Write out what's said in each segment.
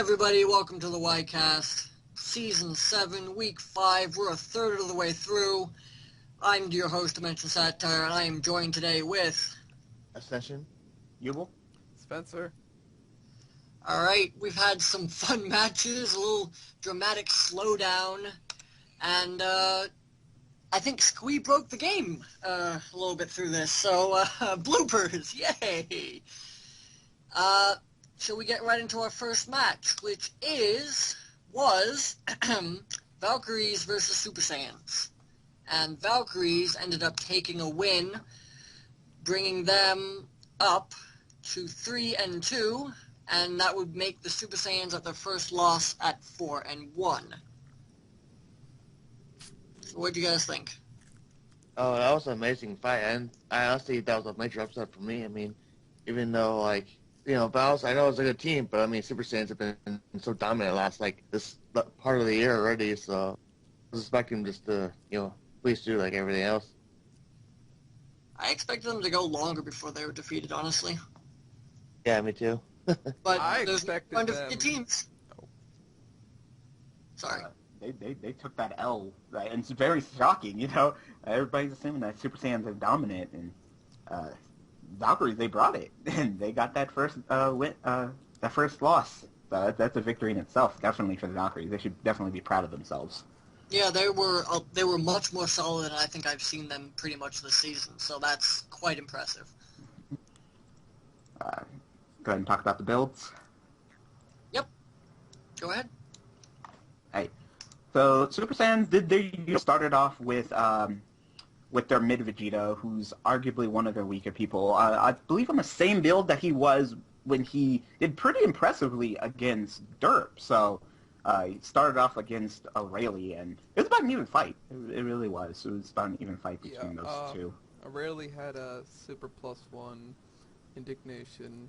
everybody, welcome to the YCast, Season 7, Week 5. We're a third of the way through. I'm your host, Dimension Satire, and I am joined today with... Ascension, Yubel, Spencer. Alright, we've had some fun matches, a little dramatic slowdown, and I think Squee broke the game a little bit through this, so bloopers, yay! Shall we get right into our first match, which was Valkyries versus Super Saiyans. And Valkyries ended up taking a win, bringing them up to 3-2, and that would make the Super Saiyans at their first loss at 4-1. So what do you guys think? Oh, that was an amazing fight, and I honestly, that was a major upset for me. I mean, even though, Val's, I know it's a good team, but, Super Saiyans have been so dominant last, this part of the year already, so I was expecting just to, please do like everything else. I expected them to go longer before they were defeated, honestly. Yeah, me too. But I there's expected undefeated them... teams. Oh. Sorry. They took that L, right? And it's very shocking, Everybody's assuming that Super Saiyans are dominant, and Valkyries, they brought it, and they got that first win, that first loss. So that's a victory in itself, definitely for the Valkyries. They should definitely be proud of themselves. Yeah, they were much more solid than I think I've seen them pretty much this season, so that's quite impressive. Go ahead and talk about the builds. Yep. Go ahead. Hey, so Super Saiyans started off with their mid Vegeta, who's arguably one of their weaker people. I believe on the same build that he was when he did pretty impressively against Derp. So he started off against Rayleigh, and it was about an even fight. It really was. It was about an even fight between those two. Rayleigh had a Super +1, Indignation,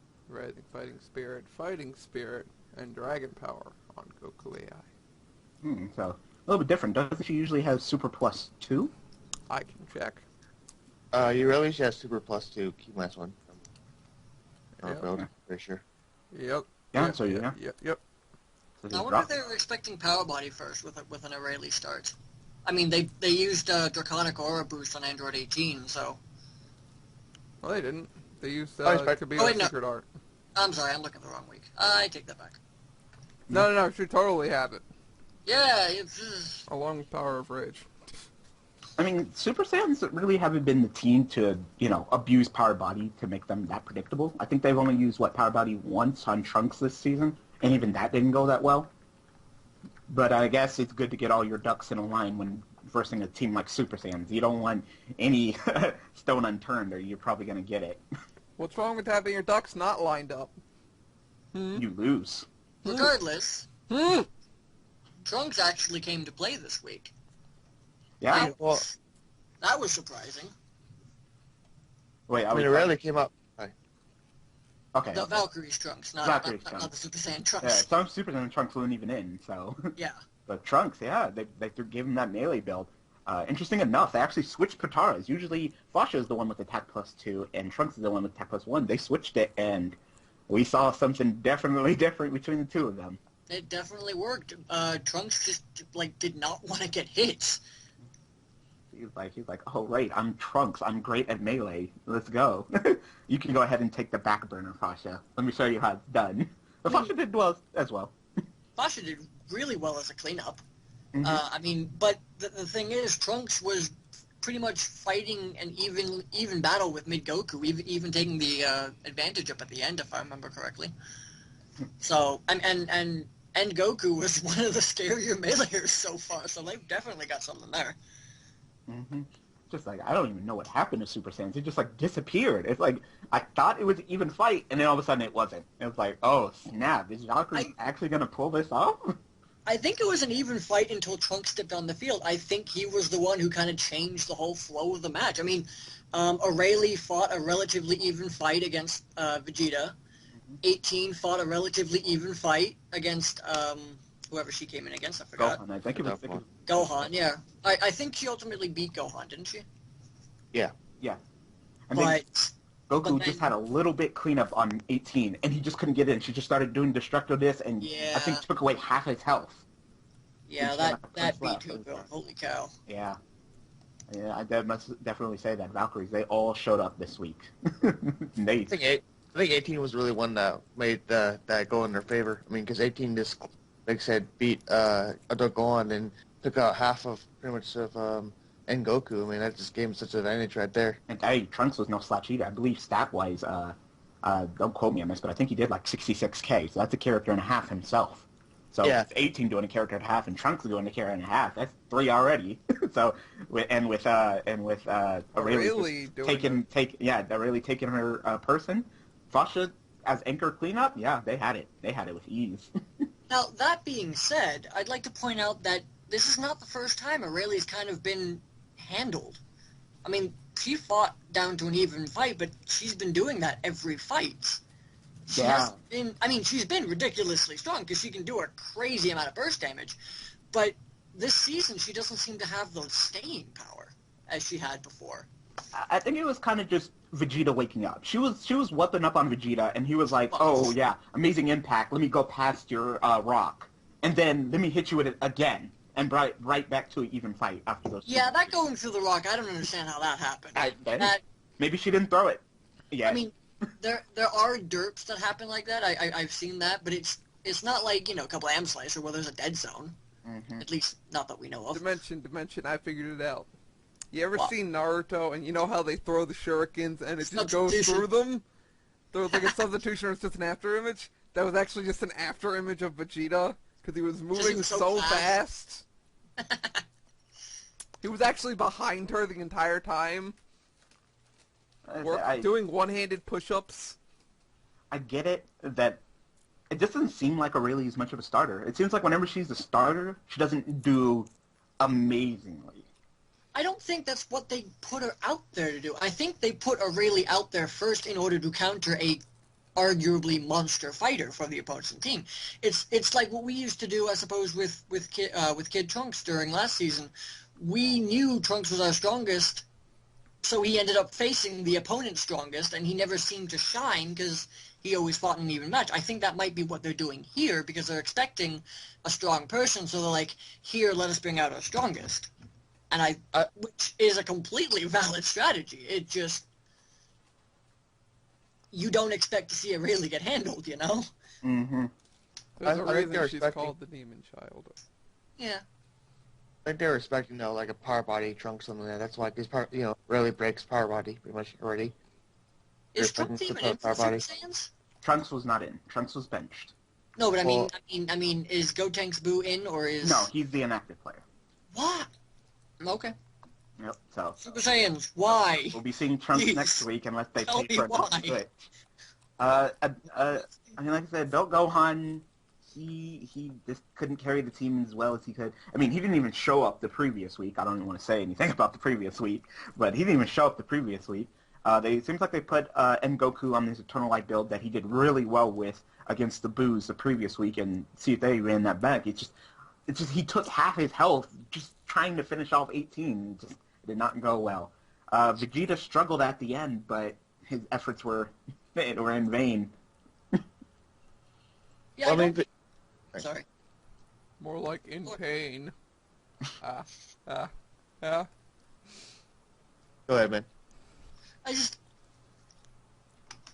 Fighting Spirit, and Dragon Power on Goku AI. So a little bit different. Doesn't she usually have Super +2? I can check. You really should have Super +2, keep last one. Build, for sure. Yep. Yeah, Yep. so yeah. Yep. So I wonder if they were expecting Power Body first with an Rayleigh start. I mean, they used Draconic Aura Boost on Android 18, so... Well, they didn't. They used no. Secret Art. I'm sorry, I'm looking at the wrong week. I take that back. No, she totally have it. Yeah, it's... Along with Power of Rage. Super Saiyans really haven't been the team to, abuse Power Body to make them that predictable. I think they've only used, Power Body once on Trunks this season, and even that didn't go that well. But I guess it's good to get all your ducks in a line when versing a team like Super Saiyans. You don't want any stone unturned, or you're probably going to get it. What's wrong with having your ducks not lined up? You lose. Regardless, Trunks actually came to play this week. Yeah. That was surprising. Wait, it rarely came up. Okay. The Valkyrie's Trunks, not the Super Saiyan Trunks. Yeah, some Super Saiyan Trunks weren't even in, so... Yeah. But Trunks, yeah, they gave him that melee build. Interesting enough, they actually switched Pataras. Usually, Fasha is the one with Attack +2, and Trunks is the one with Attack +1. They switched it, and we saw something definitely different between the two of them. It definitely worked. Trunks just, did not want to get hit. He's like, oh, right, I'm Trunks. I'm great at melee. Let's go. You can go ahead and take the back burner, Fasha. Let me show you how it's done. But Fasha did well as well. Fasha did really well as a cleanup. Mm-hmm. But the thing is, Trunks was pretty much fighting an even battle with Mid Goku, even taking the advantage up at the end, if I remember correctly. So, and Goku was one of the scarier meleeers so far, so they've definitely got something there. Mm-hmm. Just I don't even know what happened to Super Saiyans. It just disappeared. It's I thought it was an even fight, and then all of a sudden it wasn't. It was oh snap! Is Valkyrie actually gonna pull this off? I think it was an even fight until Trunks stepped on the field. I think he was the one who kind of changed the whole flow of the match. Rayleigh fought a relatively even fight against Vegeta. 18 fought a relatively even fight against whoever she came in against. I forgot. Gohan, I think it was Gohan, yeah. I think she ultimately beat Gohan, didn't she? Yeah. Yeah. But Goku But just then- had a little bit cleanup on 18, and he just couldn't get in. She just started doing Destructo Disc, and I think Yeah. took away half his health. Yeah, It's that not that beat left. Goku. Holy cow. Yeah. Yeah, I must definitely say that Valkyries, they all showed up this week. They, I think 18 was really one that made that go in their favor. I mean, because 18 just, like I said, beat Adult Gohan and took out half of pretty much of Goku. I mean, that just gave him such an advantage right there. and hey, Trunks was no slouch either. I believe stat-wise, don't quote me on this, but I think he did like 66K, so that's a character and a half himself. So Yeah. it's 18 doing a character and a half, and Trunks doing a character and a half. That's 3 already. So with Aurelia Really doing really taking her person. Sasha as anchor cleanup, yeah, they had it. They had it with ease. Now, that being said, I'd like to point out that this is not the first time Aurelia's kind of been handled. I mean, she fought down to an even fight, but she's been doing that every fight. She Yeah. hasn't been, I mean, she's been ridiculously strong because she can do a crazy amount of burst damage, but this season she doesn't seem to have the staying power as she had before. I think it was kind of just Vegeta waking up. She was whooping up on Vegeta, and he was like, "Oh yeah, amazing impact. Let me go past your rock, and then let me hit you with it again, and right back to an even fight after those." Yeah, that going through the rock, I don't understand how that happened. That, Maybe she didn't throw it. Yeah, I mean, there are derps that happen like that. I've seen that, but it's not like, you know, a couple Am Slicer where there's a dead zone. Mhm. At least not that we know of. Dimension, I figured it out. You ever What? seen Naruto, and you know how they throw the shurikens and it just goes Substitution. through them? There was like a substitution or it's just an after image. That was actually just an after image of Vegeta, because he was moving was so so fast. fast. He was actually behind her the entire time, doing one-handed push-ups. I get it that it just doesn't seem like Aurelia's much of a starter. It seems like whenever she's a starter, she doesn't do amazingly. I don't think that's what they put her out there to do. I think they put Aurelia out there first in order to counter a arguably monster fighter from the opposing team. It's like what we used to do, I suppose, with Kid Trunks during last season. We knew Trunks was our strongest, so he ended up facing the opponent's strongest, and he never seemed to shine because he always fought in an even match. I think that might be what they're doing here because they're expecting a strong person, so they're like, here, let us bring out our strongest. And which is a completely valid strategy. It just, you don't expect to see it really get handled, you know? Mm-hmm. There's a I think reason they're she's expecting- called the Demon Child. Yeah. I think they're expecting, though, like a power body trunk, something like that. That's why this part, really breaks power body pretty much already. Is They're Trunks expecting even in to put for power Super body. Saiyans? Trunks was not in. Trunks was benched. No, but Well- I mean, is Gotenks Boo in or is... No, he's the inactive player. What? Okay. Yep. So Super Saiyans, why? we'll be seeing Trunks Please, next week unless they tell pay me for a why. switch. I mean, like I said, Adult Gohan, he just couldn't carry the team as well as he could. I mean, he didn't even show up the previous week. I don't even want to say anything about the previous week, but he didn't even show up the previous week. It seems like they put Goku on this Eternal Light build that he did really well with against the Boos the previous week, and see if they ran that back. It's just he took half his health just trying to finish off 18. It did not go well. Vegeta struggled at the end, but his efforts were in vain. Yeah, Well, I mean, Sorry. More like in Look. pain. Ah. go ahead, man.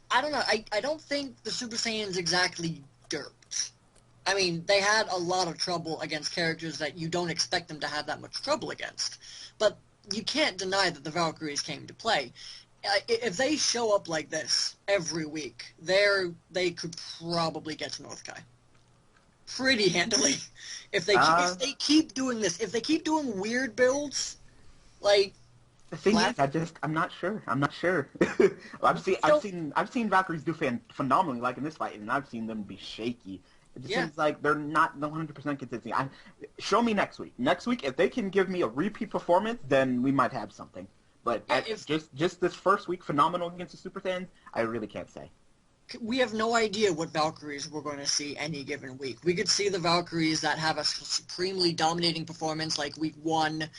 I don't know. I don't think the Super Saiyans exactly derped. I mean, they had a lot of trouble against characters that you don't expect them to have that much trouble against. But you can't deny that the Valkyries came to play. If they show up like this every week, they could probably get to North Kai pretty handily. If they keep doing this, if they keep doing weird builds, like The thing Last- is, I'm not sure. I've seen Valkyries do phenomenally, like in this fight, and I've seen them be shaky. It just Yeah. seems like they're not 100% consistent. Show me next week. Next week, if they can give me a repeat performance, then we might have something. But Yeah, if- just this first week, phenomenal against the Super Saiyans, I really can't say. we have no idea what Valkyries we're going to see any given week. We could see the Valkyries that have a supremely dominating performance like week 1,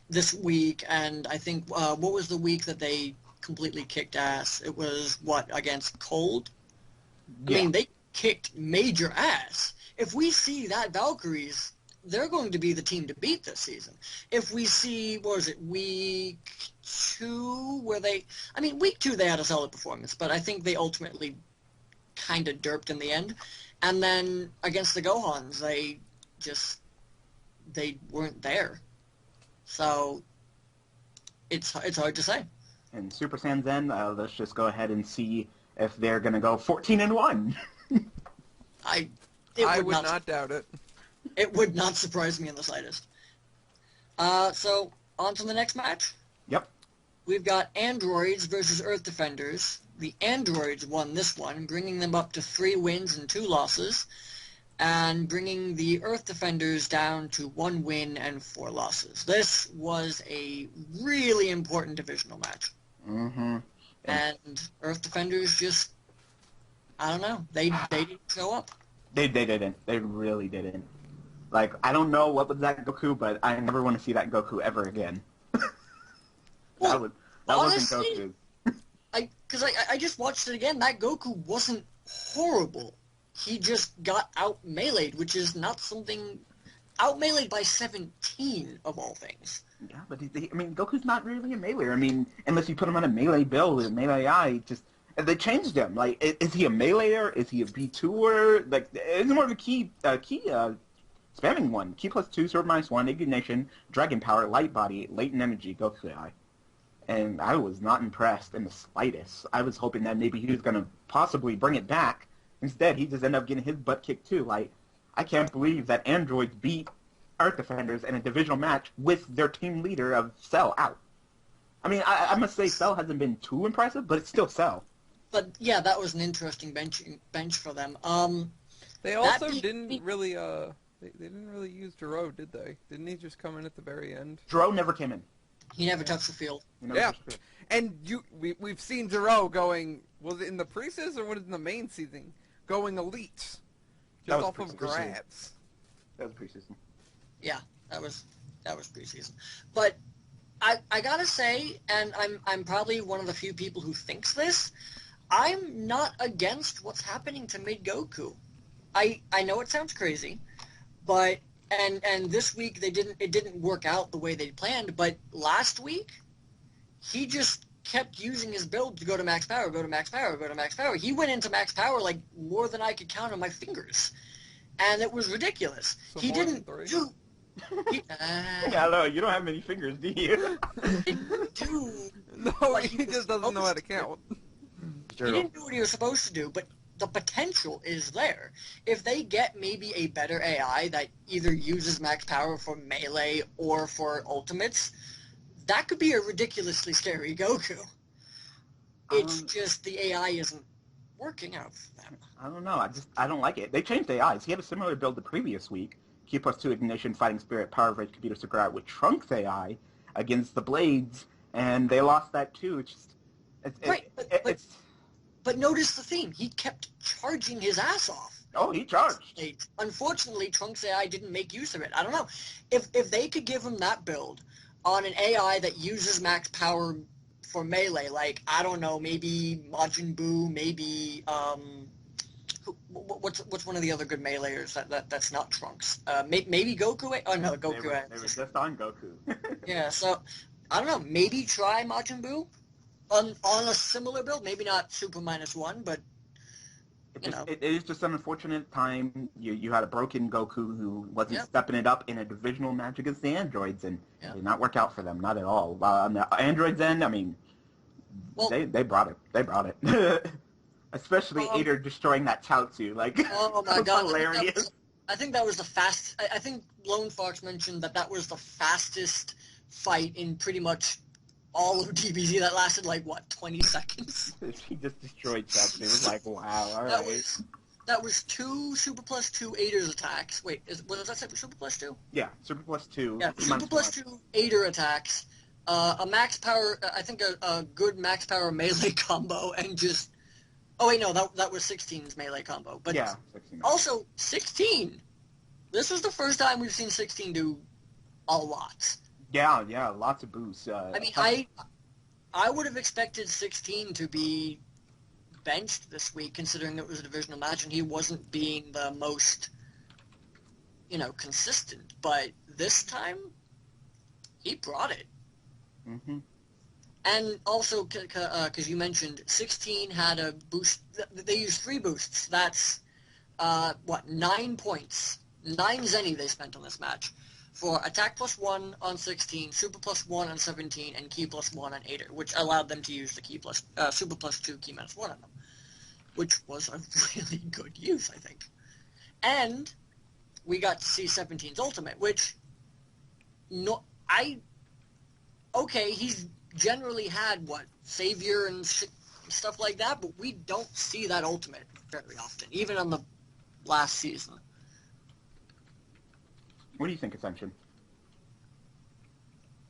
this week, and I think, what was the week that they completely kicked ass. It was, against Cold? Yeah. I mean, they kicked major ass. If we see that Valkyries, they're going to be the team to beat this season. If we see, week 2, week 2 they had a solid performance, but I think they ultimately kind of derped in the end. And then against the Gohans, they weren't there. So it's hard to say. And Super Saiyan Zen, let's just go ahead and see if they're going to go 14-1. I would not doubt it. It would not surprise me in the slightest. So, on to the next match. Yep. We've got Androids versus Earth Defenders. The Androids won this one, bringing them up to 3 wins and 2 losses, and bringing the Earth Defenders down to 1 win and 4 losses. This was a really important divisional match. Mm-hmm. And Earth Defenders just, I don't know, they didn't show up. They didn't. They really didn't. Like, I don't know what was that Goku, but I never want to see that Goku ever again. Well, that honestly, wasn't Goku. Because I just watched it again. That Goku wasn't horrible. He just got out-meleeed, which is not something... Out-meleeed by 17, of all things. Yeah, but Goku's not really a meleeer. I mean, unless you put him on a melee build, a melee AI, they changed him. Like, is he a meleeer? Is he a B2er? Like, it's more of a key spamming one. Key +2, sword -1, ignition, dragon power, light body, latent energy, Goku AI. And I was not impressed in the slightest. I was hoping that maybe he was going to possibly bring it back. Instead, he just ended up getting his butt kicked too. Like, I can't believe that Androids beat Earth Defenders in a divisional match with their team leader of Cell out. I mean, I must say Cell hasn't been too impressive, but it's still Cell. But yeah, that was an interesting bench for them. They also didn't really they didn't really use Jiro, did they? Didn't he just come in at the very end? Jiro never came in. He never touched the field. Yeah, and we've seen Jiro going. Was it in the preseason or was it in the main season? Going elite, just off of grabs. That was preseason. Yeah, that was preseason. But I gotta say, and I'm probably one of the few people who thinks this, I'm not against what's happening to Mid Goku. I know it sounds crazy, but and this week it didn't work out the way they planned, but last week he just kept using his build to go to max power, go to max power, go to max power. He went into max power like more than I could count on my fingers. And it was ridiculous. So he didn't do Yeah, no, you don't have many fingers, do you? No, he just doesn't know how to count. He didn't do what he was supposed to do, but the potential is there. If they get maybe a better AI that either uses max power for melee or for ultimates, that could be a ridiculously scary Goku. It's just the AI isn't working out for them. I don't know. I don't like it. They changed AIs. He had a similar build the previous week. Key +2 ignition, fighting spirit, power of rage, computer Sakurai with Trunks AI against the Blades, and they lost that too. But notice the theme. He kept charging his ass off. Oh, he charged. Unfortunately, Trunks AI didn't make use of it. I don't know. If they could give him that build on an AI that uses max power for melee, like, I don't know, maybe Majin Buu, maybe, what's one of the other good meleeers that's not Trunks? Maybe Goku? Oh, no, Goku. They were just on Goku. Yeah, so, I don't know, maybe try Majin Buu on a similar build. Maybe not Super -1, but, you know. It is just an unfortunate time. You had a broken Goku who wasn't stepping it up in a divisional match against the Androids, and it did not work out for them, not at all. On the Androids end, I mean, they brought it. They brought it. Especially Ader destroying that Chaozu. Like, oh my god, hilarious. I think that was the fast. I think Lone Fox mentioned that was the fastest fight in pretty much all of DBZ. That lasted like, what, 20 seconds? He just destroyed Chaozu. It was like, wow, alright. That was 2 Super +2 Ader's attacks. Wait, was that Super +2? Yeah, Super +2. Yeah, Super +2 Ader attacks. A max power, I think a good max power melee combo, and just... Oh, wait, no, that was 16's melee combo. But yeah, 16. Also, 16! This was the first time we've seen 16 do a lot. Yeah, lots of boosts. I mean, I would have expected 16 to be benched this week, considering it was a divisional match and he wasn't being the most, consistent. But this time, he brought it. Mm-hmm. And also, because you mentioned 16 had a boost. They used 3 boosts. That's, 9 points. 9 Zenny they spent on this match. For attack +1 on 16, super +1 on 17, and key +1 on 8, which allowed them to use the key super +2, key -1 on them, which was a really good use, I think. And we got to see 17's ultimate, which, he's generally had, Savior and stuff like that, but we don't see that ultimate very often, even on the last season. What do you think, Ascension?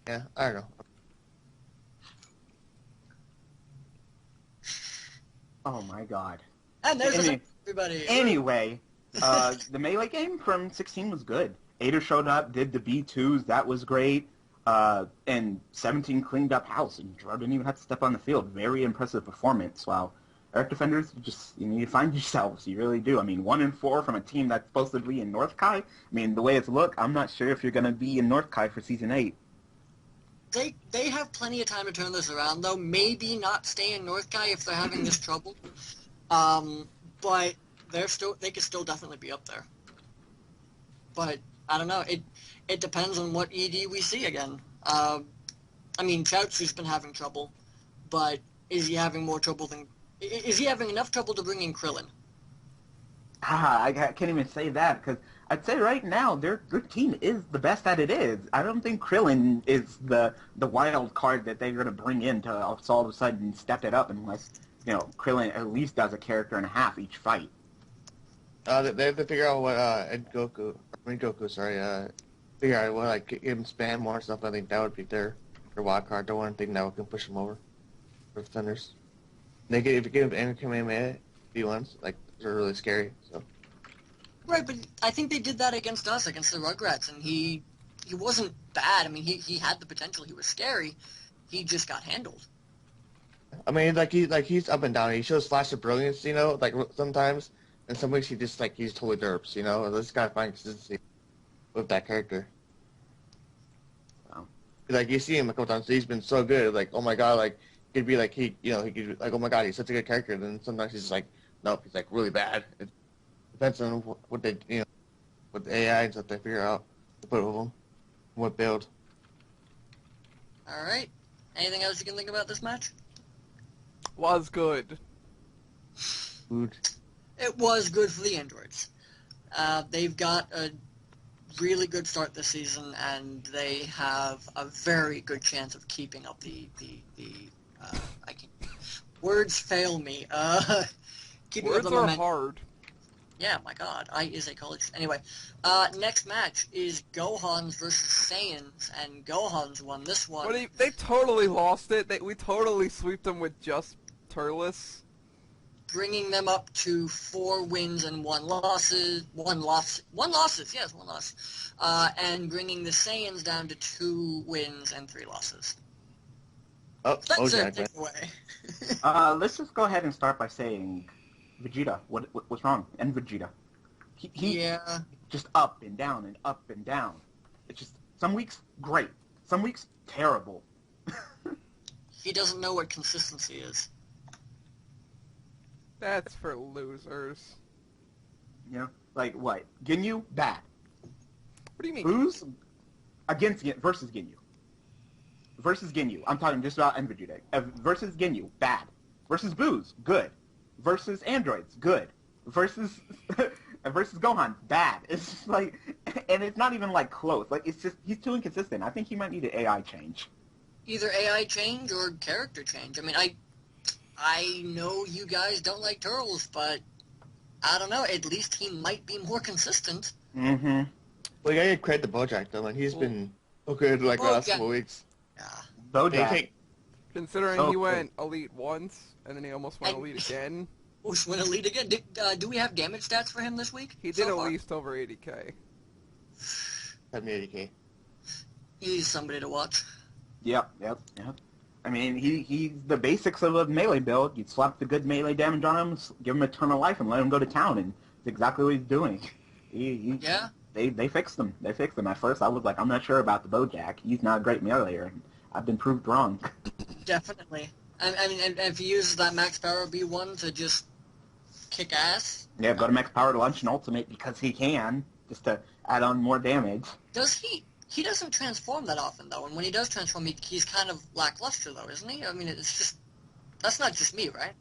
Yeah, I don't know. Oh my god. And there's everybody. Anyway, the melee game from 16 was good. Ader showed up, did the B2s, that was great. And 17 cleaned up house, and Gerard didn't even have to step on the field. Very impressive performance. Wow. Eric defenders, you need to find yourselves. You really do. I mean, 1-4 from a team that's supposed to be in North Kai. I mean, the way it's looked, I'm not sure if you're going to be in North Kai for Season 8. They have plenty of time to turn this around, though. Maybe not stay in North Kai if they're having this trouble. But they could still definitely be up there. But I don't know. It depends on what ED we see again. I mean, Chaozu's been having trouble, but is he having more trouble than? Is he having enough trouble to bring in Krillin? I can't even say that, because I'd say right now their team is the best that it is. I don't think Krillin is the wild card that they're going to bring in to all of a sudden step it up, unless Krillin at least does a character and a half each fight. They have to figure out what figure out what give him spam more stuff. I think that would be their wild card. The one thing that can push them over for defenders. If you give him Kamehameha B1s, they're really scary. So. Right, but I think they did that against us, against the Rugrats, and he wasn't bad. I mean, he had the potential. He was scary. He just got handled. I mean, he's up and down. He shows flash of brilliance, sometimes, and some weeks he's totally derps. This guy finds consistency with that character. Wow. You see him a couple times. He's been so good. Oh my god, he'd be he could be oh my god, he's such a good character. And then sometimes he's just nope, he's really bad. It depends on what they, what the AI and stuff they figure out to put with them, what build. All right. Anything else you can think about this match? Was good. Food. It was good for the androids. They've got a really good start this season, and they have a very good chance of keeping up words fail me. Keeping Words up the are momentum. hard. Yeah, my god, I is a college. Anyway, next match is Gohans versus Saiyans, and Gohans won this one. They totally lost it. We totally swept them with just Turles. Bringing them up to 4 wins and 1 loss, and bringing the Saiyans down to 2 wins and 3 losses. Oh, Spencer, Jack, take it away. Let's just go ahead and start by saying, Vegeta, what's wrong? And Vegeta, he just up and down and up and down. It's just some weeks great, some weeks terrible. He doesn't know what consistency is. That's for losers. What? Ginyu, bad. What do you mean? Booze versus Ginyu. Versus Ginyu. I'm talking just about Vegeta. Versus Ginyu, bad. Versus Booze, good. Versus androids, good. Versus Gohan, bad. It's just and it's not even close. It's just he's too inconsistent. I think he might need an AI change. Either AI change or character change. I mean, I know you guys don't like Turles, but I don't know. At least he might be more consistent. Mm-hmm. Well, you gotta give credit to Bojack though, he's been so good the last couple weeks. Yeah. Bojack. Considering So he went elite once, and then he almost went elite again. Almost went elite again. Do we have damage stats for him this week? He did so at far? least over 80k. 70, 80K. He's somebody to watch. Yep. I mean, he's the basics of a melee build. You slap the good melee damage on him, give him Eternal Life, and let him go to town, and it's exactly what he's doing. Yeah. They fixed him. They fixed him. At first, I was like, I'm not sure about the Bojack. He's not a great meleeer. I've been proved wrong. Definitely. I mean, and if he uses that max power B1 to just kick ass. Yeah, go to max power to launch an ultimate because he can, just to add on more damage. Does he? He doesn't transform that often, though, and when he does transform, he's kind of lackluster, though, isn't he? I mean, it's just... That's not just me, right?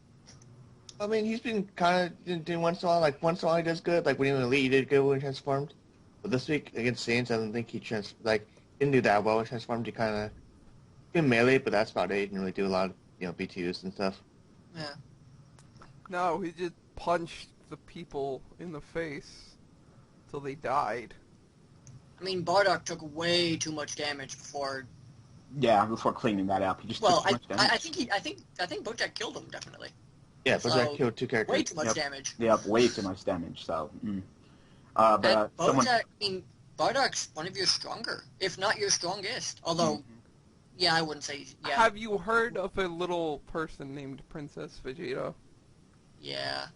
I mean, he's been kind of doing once in a while. Like, once in a while he does good. Like, when he was in Elite, he did good when he transformed. But this week, against Saints, I don't think he didn't do that well when he transformed. He kind of did melee, but that's about it. He didn't really do a lot of, B2s and stuff. Yeah. No, he just punched the people in the face till they died. I mean, Bardock took way too much damage before... Yeah, before cleaning that up, he just took too much damage. I think Bojack killed him, definitely. Yeah, Bojack killed 2 characters. Way too much damage. Yep, way too much damage, so... But Bojack, I mean, Bardock's one of your stronger, if not your strongest. Although, yeah, I wouldn't say... Yeah. Have you heard of a little person named Princess Vegeta? Yeah.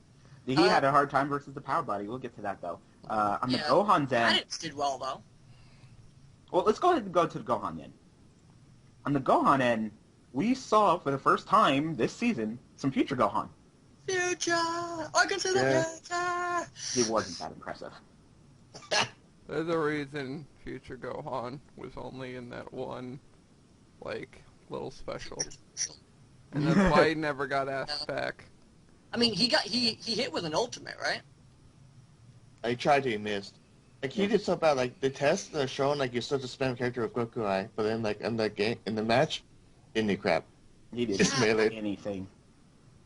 He had a hard time versus the Power Body. We'll get to that, though. On the Gohan's end... Raditz did well, though. Well, let's go ahead and go to the Gohan end. On the Gohan end, we saw for the first time this season some future Gohan. Future! I can see the future! He wasn't that impressive. There's a reason future Gohan was only in that one, little special. And that's why he never got asked back. I mean, he hit with an ultimate, right? I tried to, he missed. Like, he did so bad. Like, the tests that are showing, like, you're supposed to spam character with Goku Eye, but then, like, in the match, didn't do crap. He didn't Just melee. anything.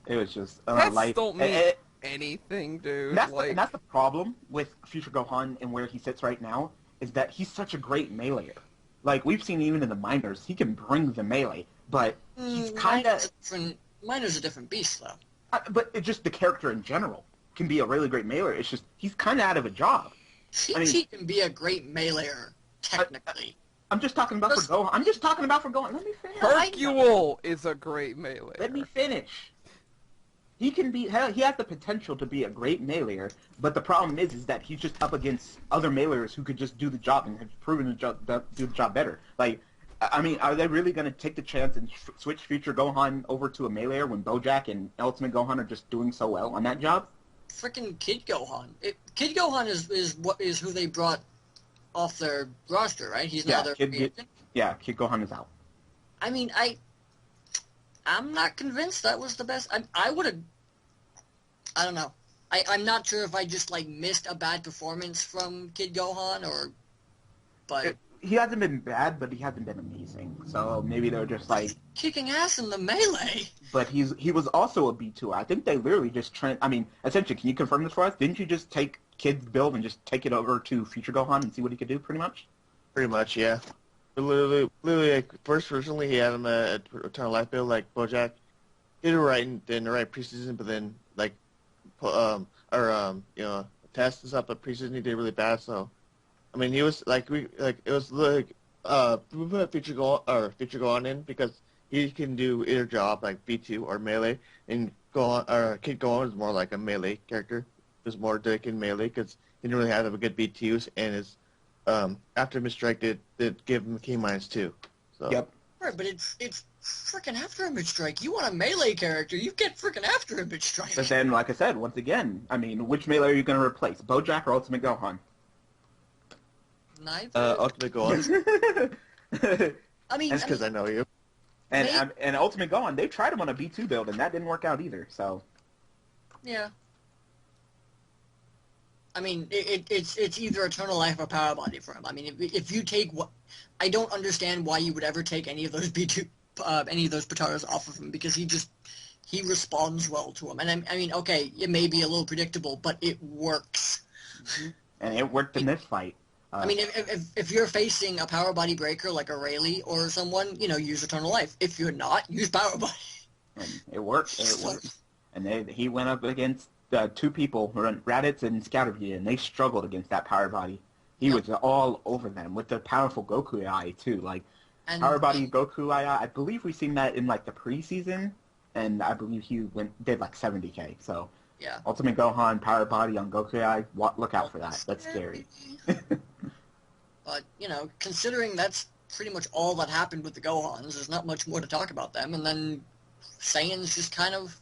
It was just... Tests don't mean anything, dude. And that's the problem with Future Gohan and where he sits right now, is that he's such a great meleeer. Like, we've seen even in the minors, he can bring the melee, but he's kind of... Minor's a different beast, though. But it's just the character in general can be a really great meleeer. It's just, he's kind of out of a job. He can be a great meleeer, technically. I'm just talking about for Gohan. Let me finish. Hercule is a great melee. Let me finish. He can be. Hell, he has the potential to be a great meleeer, but the problem is that he's just up against other meleeers who could just do the job and have proven do the job better. Like, I mean, are they really going to take the chance and switch Future Gohan over to a meleeer when Bojack and Ultimate Gohan are just doing so well on that job? Freaking Kid Gohan. Kid Gohan is who they brought off their roster, right? He's now their free agent. Yeah, Kid Gohan is out. I mean, I'm not convinced that was the best. I would have... I don't know. I'm not sure if I just, missed a bad performance from Kid Gohan, but... He hasn't been bad, but he hasn't been amazing. So maybe they're just kicking ass in the melee. But he was also a B2. I think they literally just essentially, can you confirm this for us? Didn't you just take Kid's build and just take it over to Future Gohan and see what he could do, pretty much? Pretty much, yeah. Literally, first originally he had him a Eternal Life build like Bojack. Did it right in the right preseason, but then tests and stuff. But preseason he did really bad. So, I mean, he was we put Future Gohan in because he can do either job like B2 or melee, and Kid Gohan is more like a melee character. He was more dedicated melee because he didn't really have a good B2s, and his after Midstrike did give him K-2. So. Yep. Right, but it's freaking after Image Strike. You want a melee character, you get freaking after Image Strike. But then, like I said, once again, I mean, which melee are you going to replace, Bojack or Ultimate Gohan? Neither. Ultimate Gohan. I mean, that's because I know you. And Ultimate Gohan, they tried him on a B2 build, and that didn't work out either. So. Yeah. I mean, it's either Eternal Life or Power Body for him. I mean, if you take I don't understand why you would ever take any of those B2, any of those Pataras off of him, because he responds well to him. And I mean, okay, it may be a little predictable, but it works. And it worked in this fight. I mean, if you're facing a Power Body breaker like a Rayleigh or someone, use Eternal Life. If you're not, use Power Body. And it worked. And he went up against two people, Raditz and Scatterview, and they struggled against that Power Body. He was all over them with the powerful Goku Eye too. Like, And Power Body Goku, I believe we've seen that in like the preseason, and I believe he did like 70K. So yeah. Ultimate Gohan Power Body on Goku AI, look out for that. That's scary. But, you know, considering that's pretty much all that happened with the Gohans, there's not much more to talk about them, and then Saiyans just kind of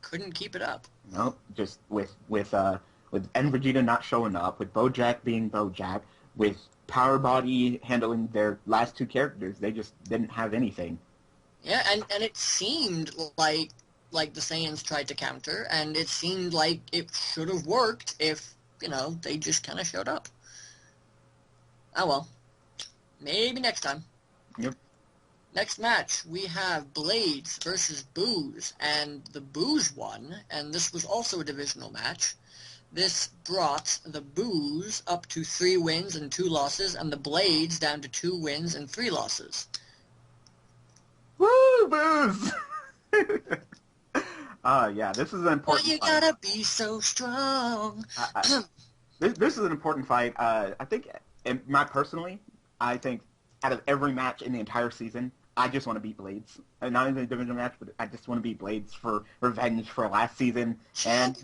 couldn't keep it up. No, just with N Vegeta not showing up, with Bojack being Bojack, with Power Body handling their last two characters, they just didn't have anything. Yeah, and it seemed like the Saiyans tried to counter, and it seemed like it should have worked if, you know, they just kind of showed up. Oh well. Maybe next time. Yep. Next match, we have Blades versus Booze, and the Booze won, and this was also a divisional match. This brought the Booze up to 3 wins and 2 losses, and the Blades down to 2 wins and 3 losses. Woo, Booze! Yeah, this is an important But you fight. gotta be so strong. This is an important fight. I think, personally, I think out of every match in the entire season, I just want to beat Blades. Not even a divisional match, but I just want to beat Blades for revenge for last season. And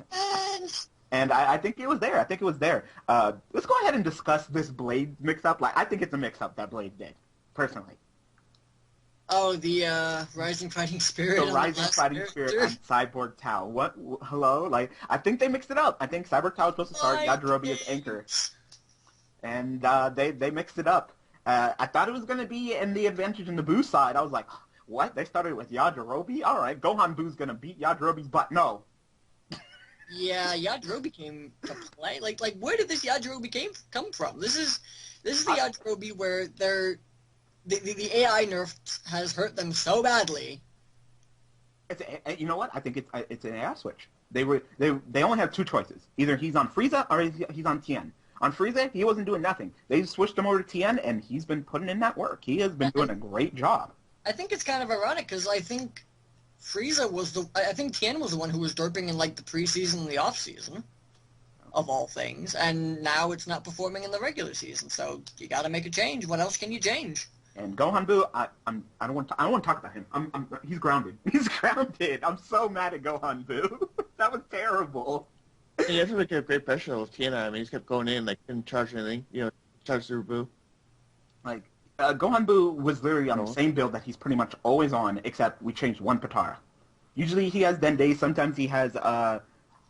I think it was there. Let's go ahead and discuss this Blade mix-up. Like, I think it's a mix-up that Blade did, personally. Oh, the Rising Fighting Spirit. The Rising Fighting Spirit and Cyborg Tao. What? Hello? Like, I think they mixed it up. I think Cyborg Tao was supposed to start Yajirobe as anchor. And they mixed it up. I thought it was going to be in the advantage in the Boo side. I was like, what? They started with Yajirobe? All right, Gohan Boo's going to beat Yajirobe's butt. No. Yeah, Yajirobe came to play. Like where did this Yajirobe come from? This is the Yajirobe where the AI nerf has hurt them so badly. You know what? I think it's an AI switch. They only have 2 choices. Either he's on Frieza or he's on Tien. On Frieza, he wasn't doing nothing. They switched him over to Tien, and he's been putting in that work. He has been doing a great job. I think it's kind of ironic because I think Frieza I think Tien was the one who was derping in like the preseason and the off season, of all things, and now it's not performing in the regular season. So you got to make a change. What else can you change? And Gohan Boo, I don't want to talk about him. He's grounded. He's grounded. I'm so mad at Gohan Boo. That was terrible. He has to make a great pressure with Tiana. I mean, he's kept going in, like, didn't charge anything. You know, charge through Boo. Like, Gohan Boo was literally on the same build that he's pretty much always on, except we changed one Potara. Usually he has Dende, sometimes he has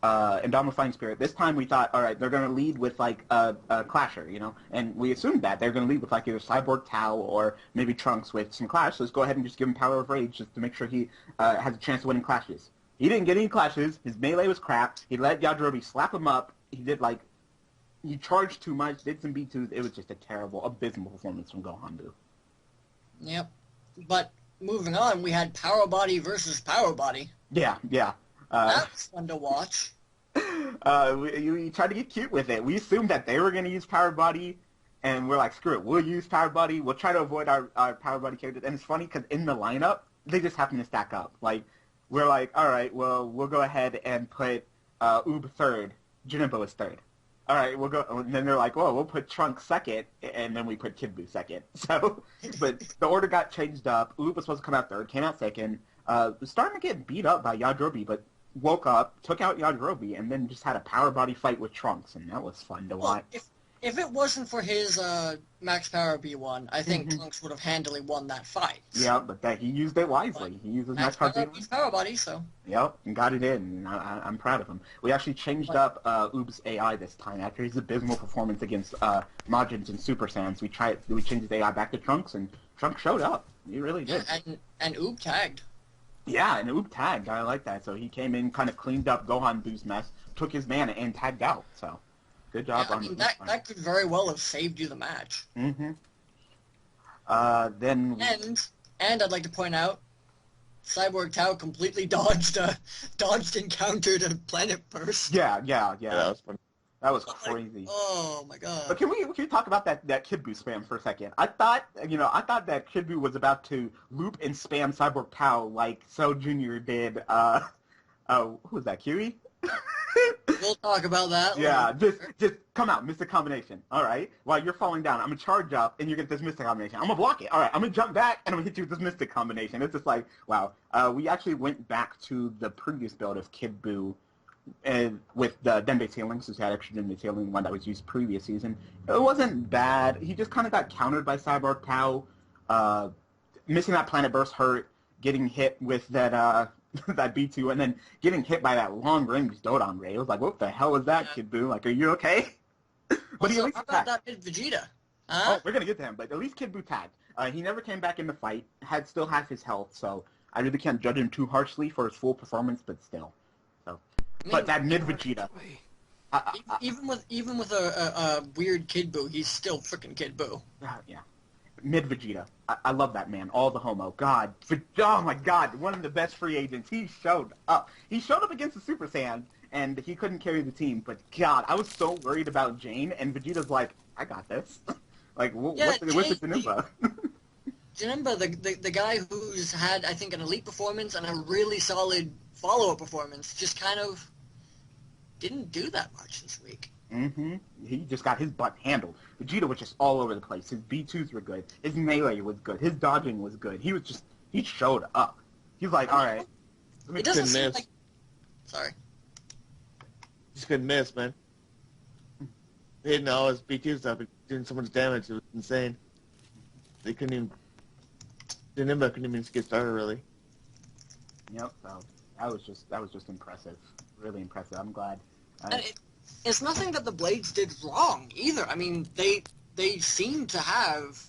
Indomitable Fighting Spirit. This time we thought, all right, they're going to lead with, like, a Clasher, you know? And we assumed that. They're going to lead with, like, either Cyborg Tao or maybe Trunks with some Clash. So let's go ahead and just give him Power of Rage just to make sure he has a chance of winning Clashes. He didn't get any clashes. His melee was crap. He let Yajirobe slap him up. He charged too much, did some B2s. It was just a terrible, abysmal performance from Gohan Boo. Yep. But moving on, we had Power Body versus Power Body. Yeah. That was fun to watch. We tried to get cute with it. We assumed that they were going to use Power Body, and we're like, screw it. We'll use Power Body. We'll try to avoid our Power Body characters. And it's funny because in the lineup, they just happen to stack up. Like, we're like, all right, well, we'll go ahead and put Oob third. Jinbo is third. All right, we'll go. And then they're like, well, we'll put Trunks second, and then we put Kid Buu second. So, but the order got changed up. Oob was supposed to come out third, came out second. Was starting to get beat up by Yajirobe, but woke up, took out Yajirobe, and then just had a power body fight with Trunks, and that was fun to watch. If it wasn't for his Max Power B1, I think Trunks would have handily won that fight. Yeah, but he used it wisely. He used his Max Power B1. He's Power Body, so. Yep, and got it in. And I'm proud of him. We actually changed up Oob's AI this time. After his abysmal performance against Majins and Super Saiyans, we changed his AI back to Trunks, and Trunks showed up. He really did. And Oob tagged. Yeah, and Oob tagged. I like that. So he came in, kind of cleaned up Gohan Boo's mess, took his mana, and tagged out. So. Good job on that could very well have saved you the match. Mm-hmm. And I'd like to point out, Cyborg Tao completely dodged and countered a Planet Burst. Yeah. That was fun. That was crazy. Oh my god. But can we talk about that Kid Buu spam for a second? I thought that Kid Buu was about to loop and spam Cyborg Tao like Cell Jr. did. Who was that? Kiwi? We'll talk about that Yeah, later. just come out, miss the combination. All right. While you're falling down, I'm gonna charge up, and you're gonna dismiss the combination. I'm gonna block it. All right. I'm gonna jump back, and I'm gonna hit you with this mystic combination. It's just like, wow. We actually went back to the previous build of Kid Buu, with the Denbei Tailings, who's had extra Denbei Tailing, one that was used previous season. It wasn't bad. He just kind of got countered by Cyborg Tao. Missing that Planet Burst hurt. Getting hit with that that B2, and then getting hit by that long-range Dodon Ray. It was like, what the hell is that, Yeah. Kid Buu? Like, are you okay? But he at Also, least how about attacked. that mid Vegeta? Oh, we're gonna get to him, but at least Kid Buu tagged. He never came back in the fight. Had still half his health, so I really can't judge him too harshly for his full performance, but still. So, I mean, but that mid Vegeta, even with a weird Kid Buu, he's still freaking Kid Buu. yeah, mid Vegeta. I love that man. All the homo. God, oh my God, one of the best free agents. He showed up. He showed up against the Super Saiyan, and he couldn't carry the team. But God, I was so worried about Jane, and Vegeta's like, I got this. Like, what's the Janemba? Janemba, the guy who's had, I think, an elite performance and a really solid follow-up performance, just kind of didn't do that much this week. Mm-hmm. He just got his butt handled. Vegeta was just all over the place. His B2s were good. His melee was good. His dodging was good. He showed up. He's like, all right. It doesn't seem miss. like... Sorry. Just couldn't miss, man. Hitting all his B2 stuff, doing so much damage, it was insane. They couldn't even... Janemba couldn't even get started, really. Yep. So that was just impressive. Really impressive. I'm glad. And it's nothing that the Blades did wrong, either. I mean, they seem to have...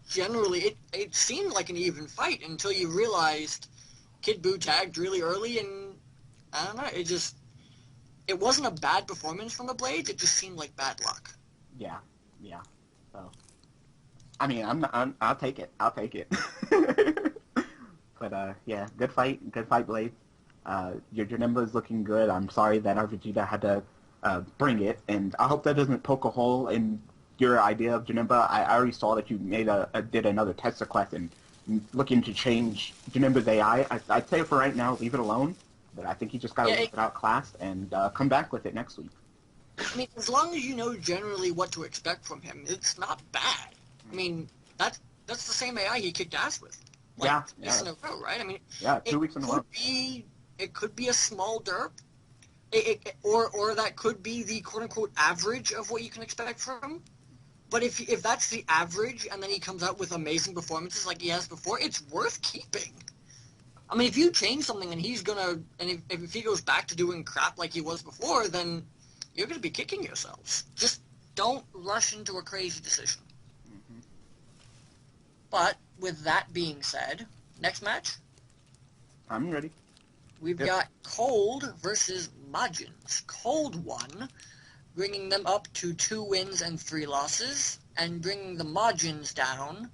Generally, it seemed like an even fight until you realized Kid Buu tagged really early, and I don't know, it wasn't a bad performance from the Blades, it just seemed like bad luck. Yeah. So, I mean, I'll take it. I'll take it. But yeah, good fight, Blade. Your Janemba is looking good. I'm sorry that our Vegeta had to bring it, and I hope that doesn't poke a hole in your idea of Janemba. I already saw that you did another test request and looking to change Janemba's AI. I'd say for right now, leave it alone. But I think he just got to leave it outclassed and come back with it next week. I mean, as long as you know generally what to expect from him, it's not bad. I mean, that's the same AI he kicked ass with. Like, Yeah. in a row, right? I mean, Yeah, 2 weeks in a row. It could be a small derp, or that could be the quote-unquote average of what you can expect from him. But if that's the average, and then he comes out with amazing performances like he has before, it's worth keeping. I mean, if you change something and if he goes back to doing crap like he was before, then you're going to be kicking yourselves. Just don't rush into a crazy decision. Mm-hmm. But with that being said, next match, I'm ready. we've got Cold versus Majins. Cold won, bringing them up to 2 wins and 3 losses, and bringing the Majins down,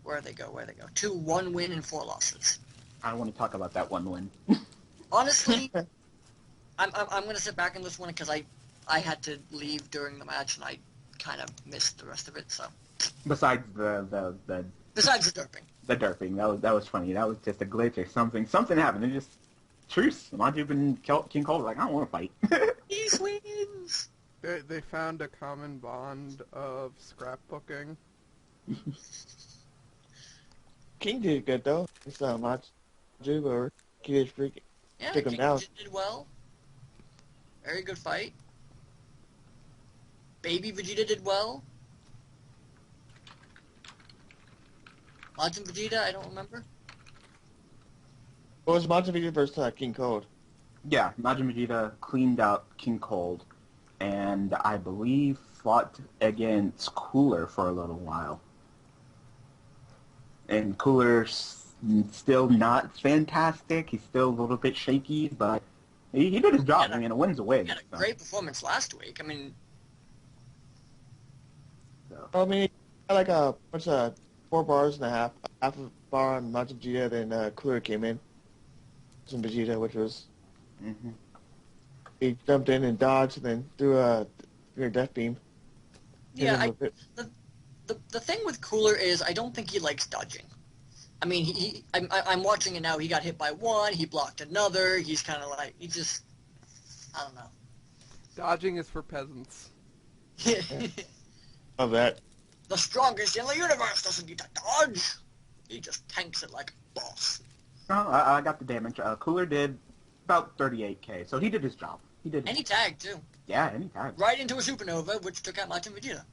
where they go, to 1 win and 4 losses. I don't want to talk about that one win. Honestly, I'm going to sit back in this one because I had to leave during the match and I kind of missed the rest of it. So Besides the besides the derping, that was funny. That was just a glitch or something. Something happened. It just truce. Majib and King Cold were like, I don't want to fight. he wins. They found a common bond of scrapbooking. King did good, though. It's not much. Or Kid freaking. Yeah, Took him King down. did well. Very good fight. Baby Vegeta did well. Majin Vegeta, I don't remember. What was Majin Vegeta versus King Cold? Yeah, Majin Vegeta cleaned up King Cold, and I believe fought against Cooler for a little while. And Cooler's still not fantastic. He's still a little bit shaky, but he did his job. I mean, a win's a win. He had a great performance last week. I mean, I mean, like a bunch of 4 bars and a half. Half a bar on Majin Vegeta, then Cooler came in. Some Vegeta, which was... Mm-hmm. He jumped in and dodged, and then threw a death beam. yeah, the thing with Cooler is I don't think he likes dodging. I mean, I'm watching it now. He got hit by one. He blocked another. He's kind of like I don't know. Dodging is for peasants. Of that. The strongest in the universe doesn't need to dodge. He just tanks it like a boss. No, I got the damage. Cooler did about 38k, so he did his job. He did. And he tagged, too. Yeah, any time. Right into a supernova, which took out Majin Vegeta.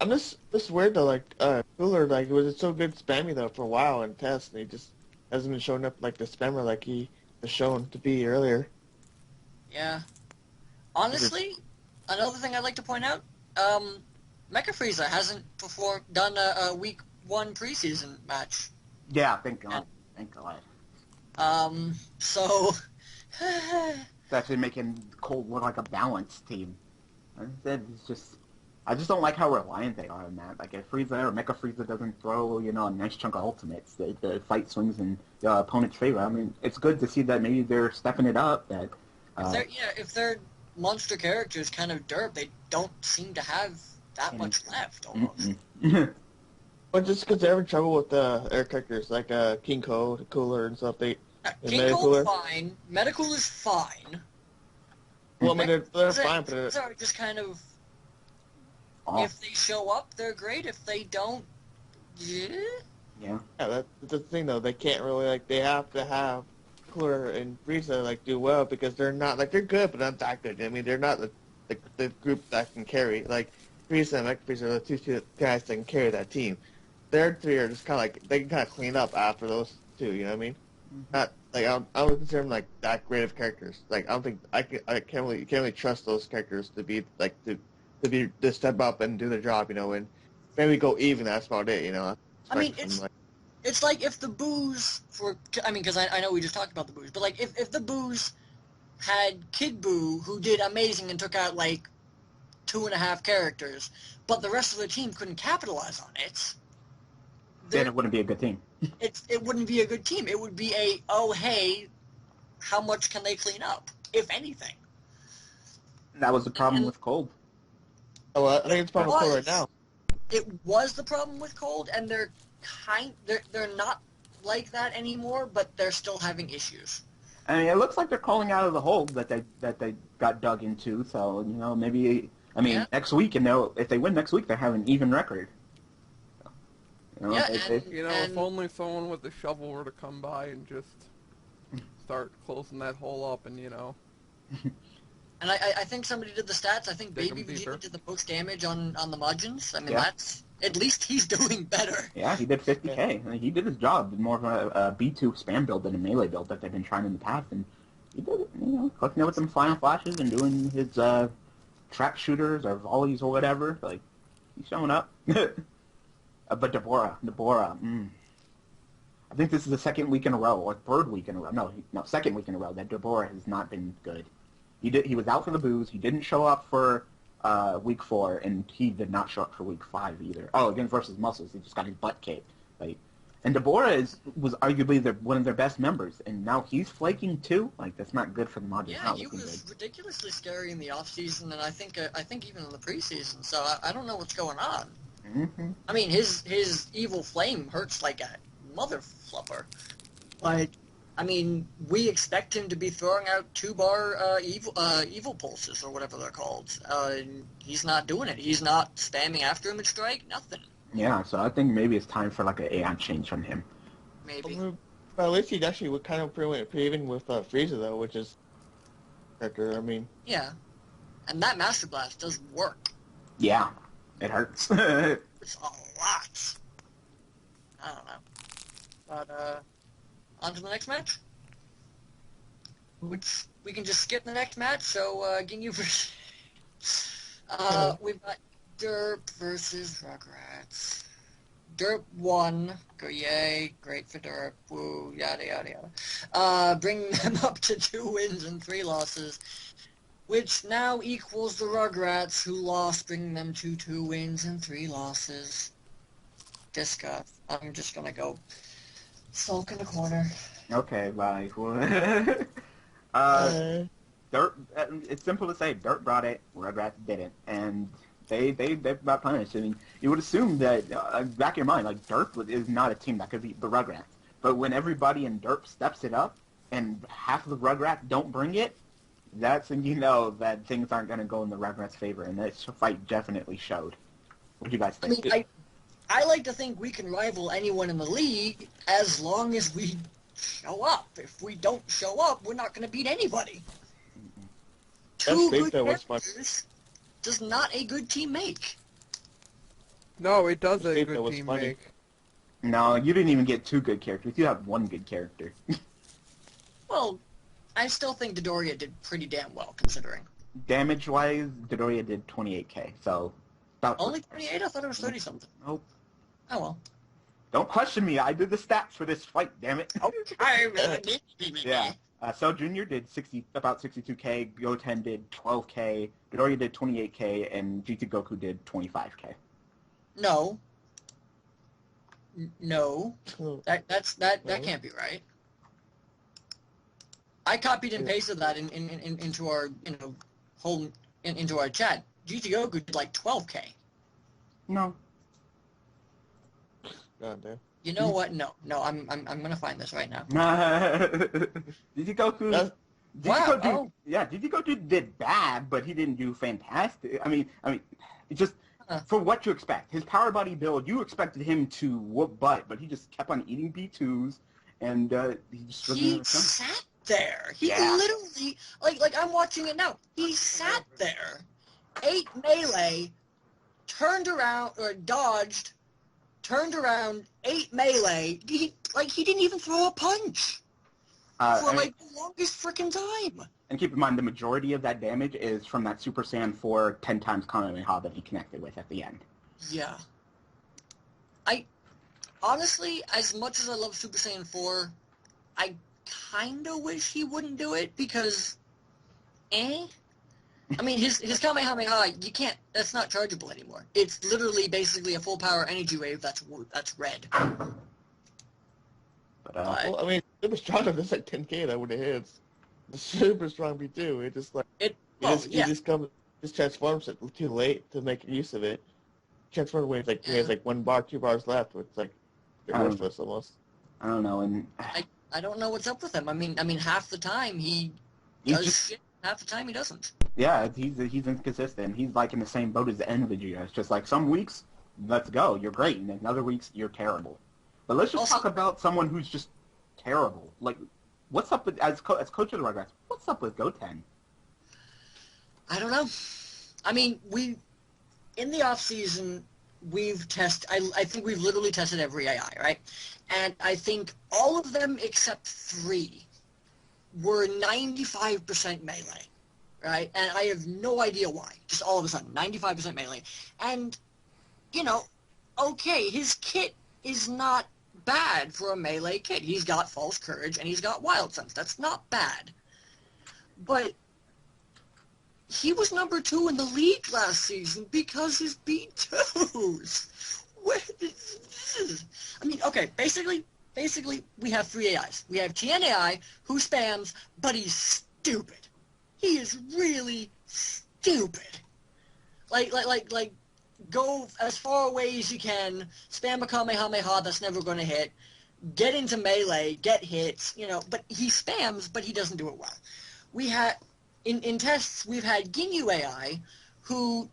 I'm just weird though, like Cooler, like it was so good spamming though for a while in tests, and he just hasn't been showing up like the spammer like he was shown to be earlier. Yeah. Honestly, another thing I'd like to point out, Mecha Frieza hasn't done a week 1 preseason match. Yeah, thank God. Thank God. So... It's actually making Cold look like a balanced team. It's just, I just don't like how reliant they are on that. Like if Frieza or Mecha Frieza doesn't throw, you know, a nice chunk of ultimates, the fight swings in the opponent's favor. I mean, it's good to see that maybe they're stepping it up. That if their monster characters kind of derp, they don't seem to have that much left, almost. Well, just because they're having trouble with air characters like King Ko, Cooler, and stuff. King Cole's fine. Medical is fine. Well, I mean, they're fine, but so just kind of, if they show up, they're great. If they don't, yeah. Yeah, that's the thing though. They can't really they have to have Cooler and Frieza do well because they're not they're good, but not that good. I mean, they're not the group that can carry. Like Frieza and Mecha Frieza are the two guys that can carry that team. Their three are just kind of they can kind of clean up after those two. You know what I mean? Not I don't consider them that great of characters. I don't think you can't really trust those characters to be to step up and do their job. You know, and maybe go even. That's about it. You know. I mean, it's like if the Boos because I know we just talked about the Boos, but if the Boos had Kid Buu who did amazing and took out 2.5 characters, but the rest of the team couldn't capitalize on it. Then it wouldn't be a good team. It wouldn't be a good team. It would be hey, how much can they clean up, if anything? That was the problem with Cold. Oh, well, I think it's problem with Cold right now. It was the problem with Cold, and they're not like that anymore, but they're still having issues. I mean, it looks like they're calling out of the hole that they got dug into. So maybe next week, if they win next week, they have an even record. If only someone with a shovel were to come by and just start closing that hole up, and And I think somebody did the stats. I think Baby Vegeta did the most damage on the Majins. I mean, that's at least he's doing better. Yeah, he did 50k. I mean, he did his job. More of a B2 spam build than a melee build that they've been trying in the past, and he did it. Collecting it with some final flashes and doing his trap shooters or volleys or whatever. He's showing up. But Deborah. I think this is the second week in a row, or third week in a row. No, second week in a row that Deborah has not been good. He was out for the Boos. He didn't show up for week 4, and he did not show up for week 5 either. Oh, again versus Muscles, he just got his butt kicked. And Deborah was arguably one of their best members, and now he's flaking too. That's not good for the Majins. Yeah, he was ridiculously scary in the off season, and I think even in the preseason. So I don't know what's going on. Mm-hmm. I mean, his evil flame hurts like a mother flubber. But I mean, we expect him to be throwing out 2-bar evil pulses or whatever they're called. He's not doing it. He's not spamming after image strike. Nothing. Yeah, so I think maybe it's time for an AI change from him. Maybe. But at least he actually would kind of pretty even with Frieza though, which is character. I mean. Yeah, and that Master Blast does work. Yeah, it hurts. It's a lot. I don't know. But on to the next match, which we can just skip the next match. So Ginyu versus we've got Derp versus Rugrats. Derp won. Go yay! Great for Derp. Woo! Yada yada yada. Bring them up to 2 wins and 3 losses, which now equals the Rugrats who lost, bringing them to 2 wins and 3 losses. Discuss. I'm just gonna go sulk in the corner. Okay, bye. Dirt. It's simple to say. Dirt brought it. Rugrats didn't, and they got punished. I mean, you would assume that back in your mind, Dirt is not a team that could beat the Rugrats. But when everybody in Dirt steps it up, and half of the Rugrats don't bring it, That's when you know that things aren't going to go in the Rugrats' favor, and this fight definitely showed. What do you guys I think? mean, I like to think we can rival anyone in the league as long as we show up. If we don't show up, we're not going to beat anybody. Two think good that was characters does not a good team make. No, it does I a think that good was team funny. make. No, you didn't even get two good characters. You have one good character. Well, I still think Dodoria did pretty damn well, considering. Damage-wise, Dodoria did 28k, so about Only 28? I thought it was 30-something. Nope. Oh, well. Don't question me. I did the stats for this fight. Damn it. Yeah. Cell Jr. did about 62k. Goten did 12k. Dodoria did 28k, and GT Goku did 25k. No. No. Oh, That can't be right. I copied and pasted that into our into our chat. GT Goku did like 12k. No. God damn. You know what? No, I'm gonna find this right now. GT Goku. That's- Wow. GT Goku did bad, but he didn't do fantastic. I mean, it just for what you expect. His power body build, you expected him to whoop butt, but he just kept on eating B2s, and he just wasn't He able to come. sat there. He Yeah. literally, like I'm watching it now. He sat there, ate melee, turned around or dodged, turned around, ate melee. He didn't even throw a punch for And- like the longest freaking time. And keep in mind, the majority of that damage is from that Super Saiyan 4 10 times Kamehameha that he connected with at the end. Yeah. I honestly, as much as I love Super Saiyan 4, I kind of wish he wouldn't do it because, I mean, his Kamehameha, you can't. That's not chargeable anymore. It's literally basically a full power energy wave that's red. But Well, I mean, it was strong enough. That's like 10k that would have hit. The super strong B2. It just like It. you Oh, just yeah. just transforms it too late to make use of it. Transform when he has like 1 bar, 2 bars left. It's like they're worthless almost. I don't know, and I don't know what's up with him. I mean, half the time he he's does just shit. Half the time he doesn't. yeah, he's inconsistent. He's like in the same boat as the end Vegeta. It's just like some weeks, let's go, you're great, and then other weeks you're terrible. But let's just Also- talk about someone who's just terrible. Like, what's up with as coach of the Rugrats? What's up with Goten? I don't know. I mean, in the off season, we've tested. I think we've literally tested every AI, right? And I think all of them except 3 were 95% melee, right? And I have no idea why. Just all of a sudden, 95% melee. And okay, his kit is not bad for a melee kit. He's got false courage and he's got wild sense. That's not bad. But he was number 2 in the league last season because his B2s. I mean, okay, basically, we have 3 AIs. We have TNAI, who spams, but he's stupid. He is really stupid. Like, go as far away as you can, spam a Kamehameha that's never going to hit, get into melee, get hits, but he spams, but he doesn't do it well. We had... In tests, we've had Ginyu AI, who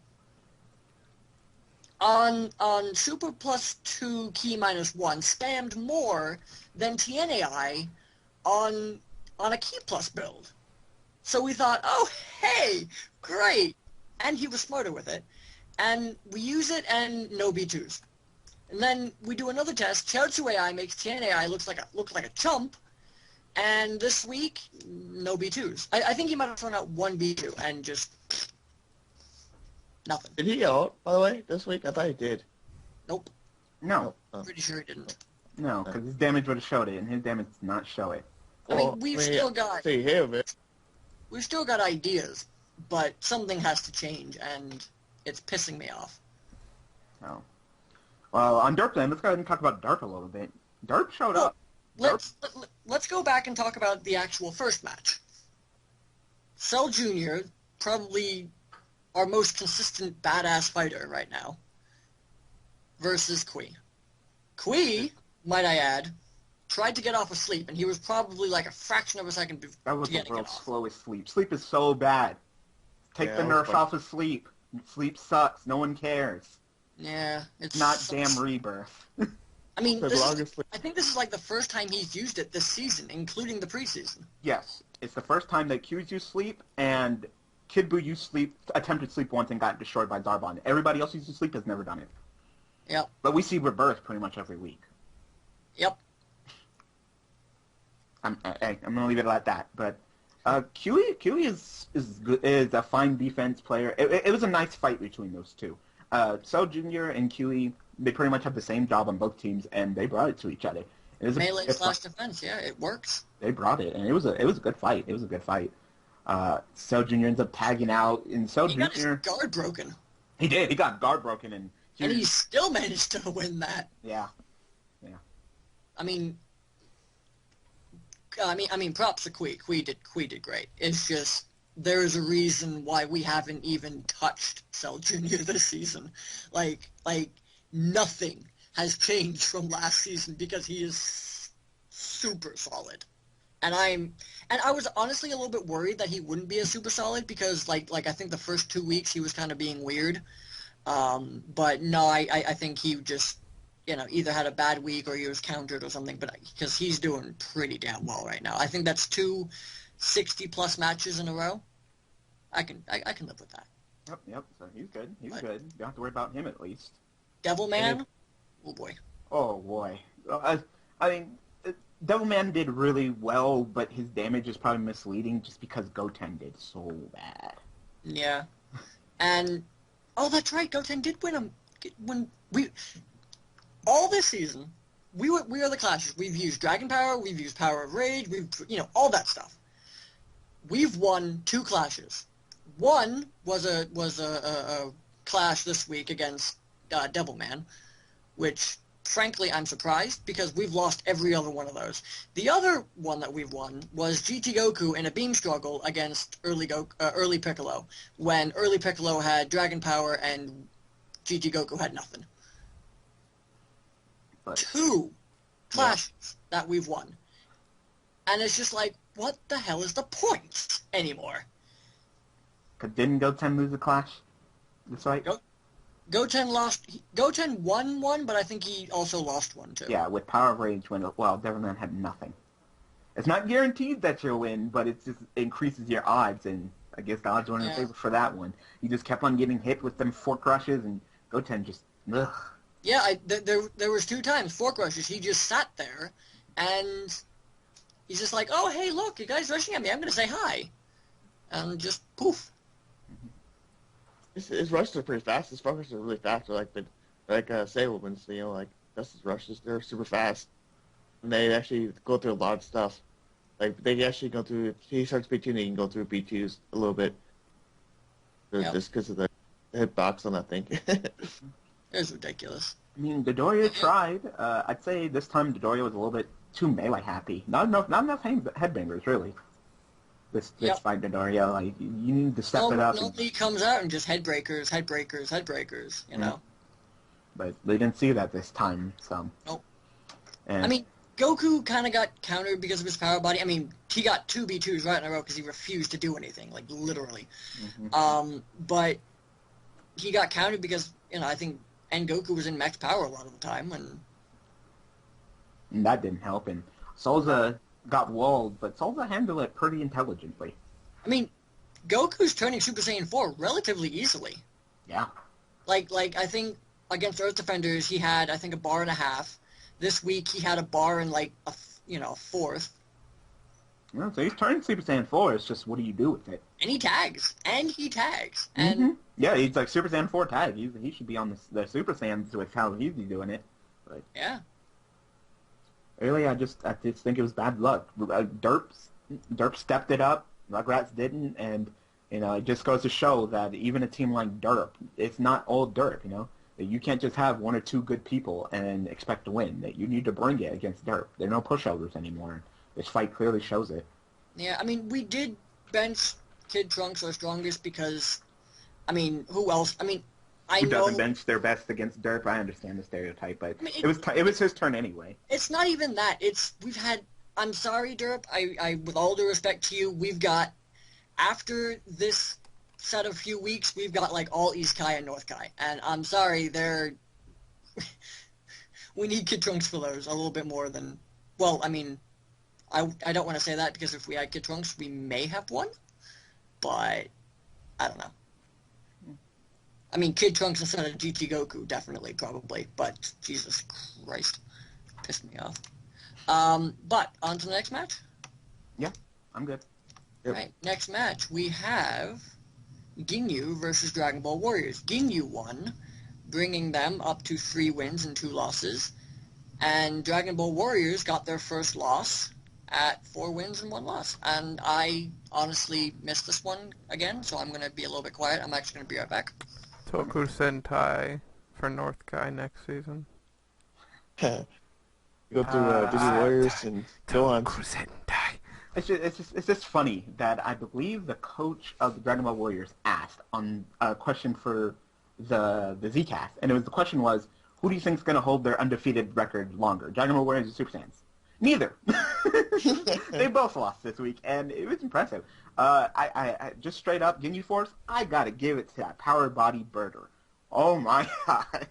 on Super +2 Key -1 spammed more than TNAI on a Key Plus build. So we thought, oh, hey, great. And he was smarter with it. And we use it and no B2s. And then we do another test. Chiaotzu AI makes TNAI look like a chump. And this week, no B2s. I think he might have thrown out 1 B2 and just nothing. Did he out, by the way, this week? I thought he did. Nope. No, Pretty sure he didn't. no, because his damage would have showed it, and his damage did not show it. I mean, we've still got ideas, but something has to change, and it's pissing me off. Oh. Well, on Derp then, let's go ahead and talk about Derp a little bit. Derp showed up. Let's go back and talk about the actual first match. Cell Jr., probably our most consistent badass fighter right now, versus Kui. Kui, might I add, tried to get off of sleep, and he was probably like a fraction of a second That was to the getting it world's off. slowest sleep. Sleep is so bad. Take Yeah, the that was nerf fun. off of sleep. Sleep sucks. No one cares. Yeah, it's Not damn Rebirth. I mean, The longest. I think this is like the first time he's used it this season, including the preseason. Yes, it's the first time that Q's used sleep, and Kid Buu used sleep, attempted sleep once and got destroyed by Zarbon. Everybody else used sleep has never done it. Yep. But we see Rebirth pretty much every week. Yep. I'm gonna leave it at that. But QE is a fine defense player. It was a nice fight between those two. Cell Jr. and QE, they pretty much have the same job on both teams, and they brought it to each other. It was Melee slash defense, yeah, it works. They brought it, and it was a good fight. It was a good fight. Cell Jr. ends up tagging out, and Cell He Jr. got his guard broken, He did. He got guard broken, and and he still managed to win that. yeah. I mean, props to Kui. Kui did great. It's just there's a reason why we haven't even touched Cell Jr. this season. Like nothing has changed from last season because he is super solid. And I was honestly a little bit worried that he wouldn't be a super solid because like I think the first 2 weeks he was kind of being weird. But no, I think he just either had a bad week or he was countered or something, but because he's doing pretty damn well right now. I think that's 2 60-plus matches in a row. I can live with that. Yep. So he's good. He's good. You don't have to worry about him at least. Devilman, oh boy. Oh boy. I mean, Devilman did really well, but his damage is probably misleading just because Goten did so bad. Yeah, and that's right. Goten did win him when we. All this season, we are the clashes. We've used Dragon Power, we've used Power of Rage, we've all that stuff. We've won 2 clashes. One was a clash this week against Devilman, which frankly I'm surprised because we've lost every other one of those. The other one that we've won was GT Goku in a beam struggle against early Piccolo, when early Piccolo had Dragon Power and GT Goku had nothing. But 2 clashes that we've won. And it's just like, what the hell is the point anymore? didn't Goten lose a clash? That's right. Goten won one, but I think he also lost one too. Yeah, with Power of Rage when Devilman had nothing. It's not guaranteed that you'll win, but it just increases your odds, and I guess the odds were in favor for that one. He just kept on getting hit with them 4 crushes, and Goten just ugh. Yeah, there was 2 times 4 crushes. He just sat there, and he's just like, "Oh, hey, look, you guys rushing at me. I'm gonna say hi," and just poof. His rushes are pretty fast. His focus are really fast. They're like Sableman's, like Dustin's rushes. They're super fast. And they actually go through a lot of stuff. Like, they actually go through, if he starts B2, and he can go through B2s a little bit. Just because of the hitbox on that thing. It's ridiculous. I mean, Dodoria tried. I'd say this time Dodoria was a little bit too melee happy. Not enough headbangers, really. This fight, Dodoria, like, you need to step it up. Nobody comes out and just headbreakers, you know. But they didn't see that this time, so. Nope. And I mean, Goku kind of got countered because of his power body. I mean, he got 2 B2s right in a row because he refused to do anything, like, literally. Mm-hmm. But he got countered because, I think Goku was in max power a lot of the time, and that didn't help. And Souza got walled, but Souza handled it pretty intelligently. I mean, Goku's turning Super Saiyan 4 relatively easily. Yeah. Like I think against Earth Defenders, he had, I think, a bar and a half. This week, he had a bar and, like, a fourth. Well, so he's turning Super Saiyan 4. It's just, what do you do with it? And he tags. And yeah, he's like Super Saiyan 4 tag. He should be on the Super Saiyans with how he's doing it. But yeah. Really, I just think it was bad luck. Derp stepped it up. Rugrats didn't, and it just goes to show that even a team like Derp, it's not all Derp. That you can't just have 1 or 2 good people and expect to win. That you need to bring it against Derp. There are no pushovers anymore. This fight clearly shows it. Yeah, I mean, we did bench Kid Trunks our strongest because, I mean, who else? I mean, I who know. doesn't bench their best against Derp. I understand the stereotype, but I mean, it was his turn anyway. It's not even that. We've had. I'm sorry, Derp. I with all due respect to you, we've got after this set of few weeks, we've got like all East Kai and North Kai, and I'm sorry, we need Kid Trunks for those a little bit more than. Well, I mean, I don't want to say that because if we had Kid Trunks, we may have won, but I don't know. I mean, Kid Trunks instead of GT Goku, definitely, probably, but Jesus Christ, pissed me off. But on to the next match. Yeah, I'm good. Yep. Right, next match we have Ginyu versus Dragon Ball Warriors. Ginyu won, bringing them up to 3 wins and 2 losses, and Dragon Ball Warriors got their first loss at 4 wins and 1 loss. And I honestly missed this one again, so I'm going to be a little bit quiet. I'm actually going to be right back. Toku Sentai for North Kai next season. Go through Disney Warriors and go on. Toku Sentai. It's just funny that I believe the coach of the Dragon Ball Warriors asked on a question for the Zcast, and the question was, who do you think is going to hold their undefeated record longer, Dragon Ball Warriors or Super Saiyans? Neither. They both lost this week, and it was impressive. I just straight up, Ginyu Force, I gotta give it to that power body birder. Oh my god.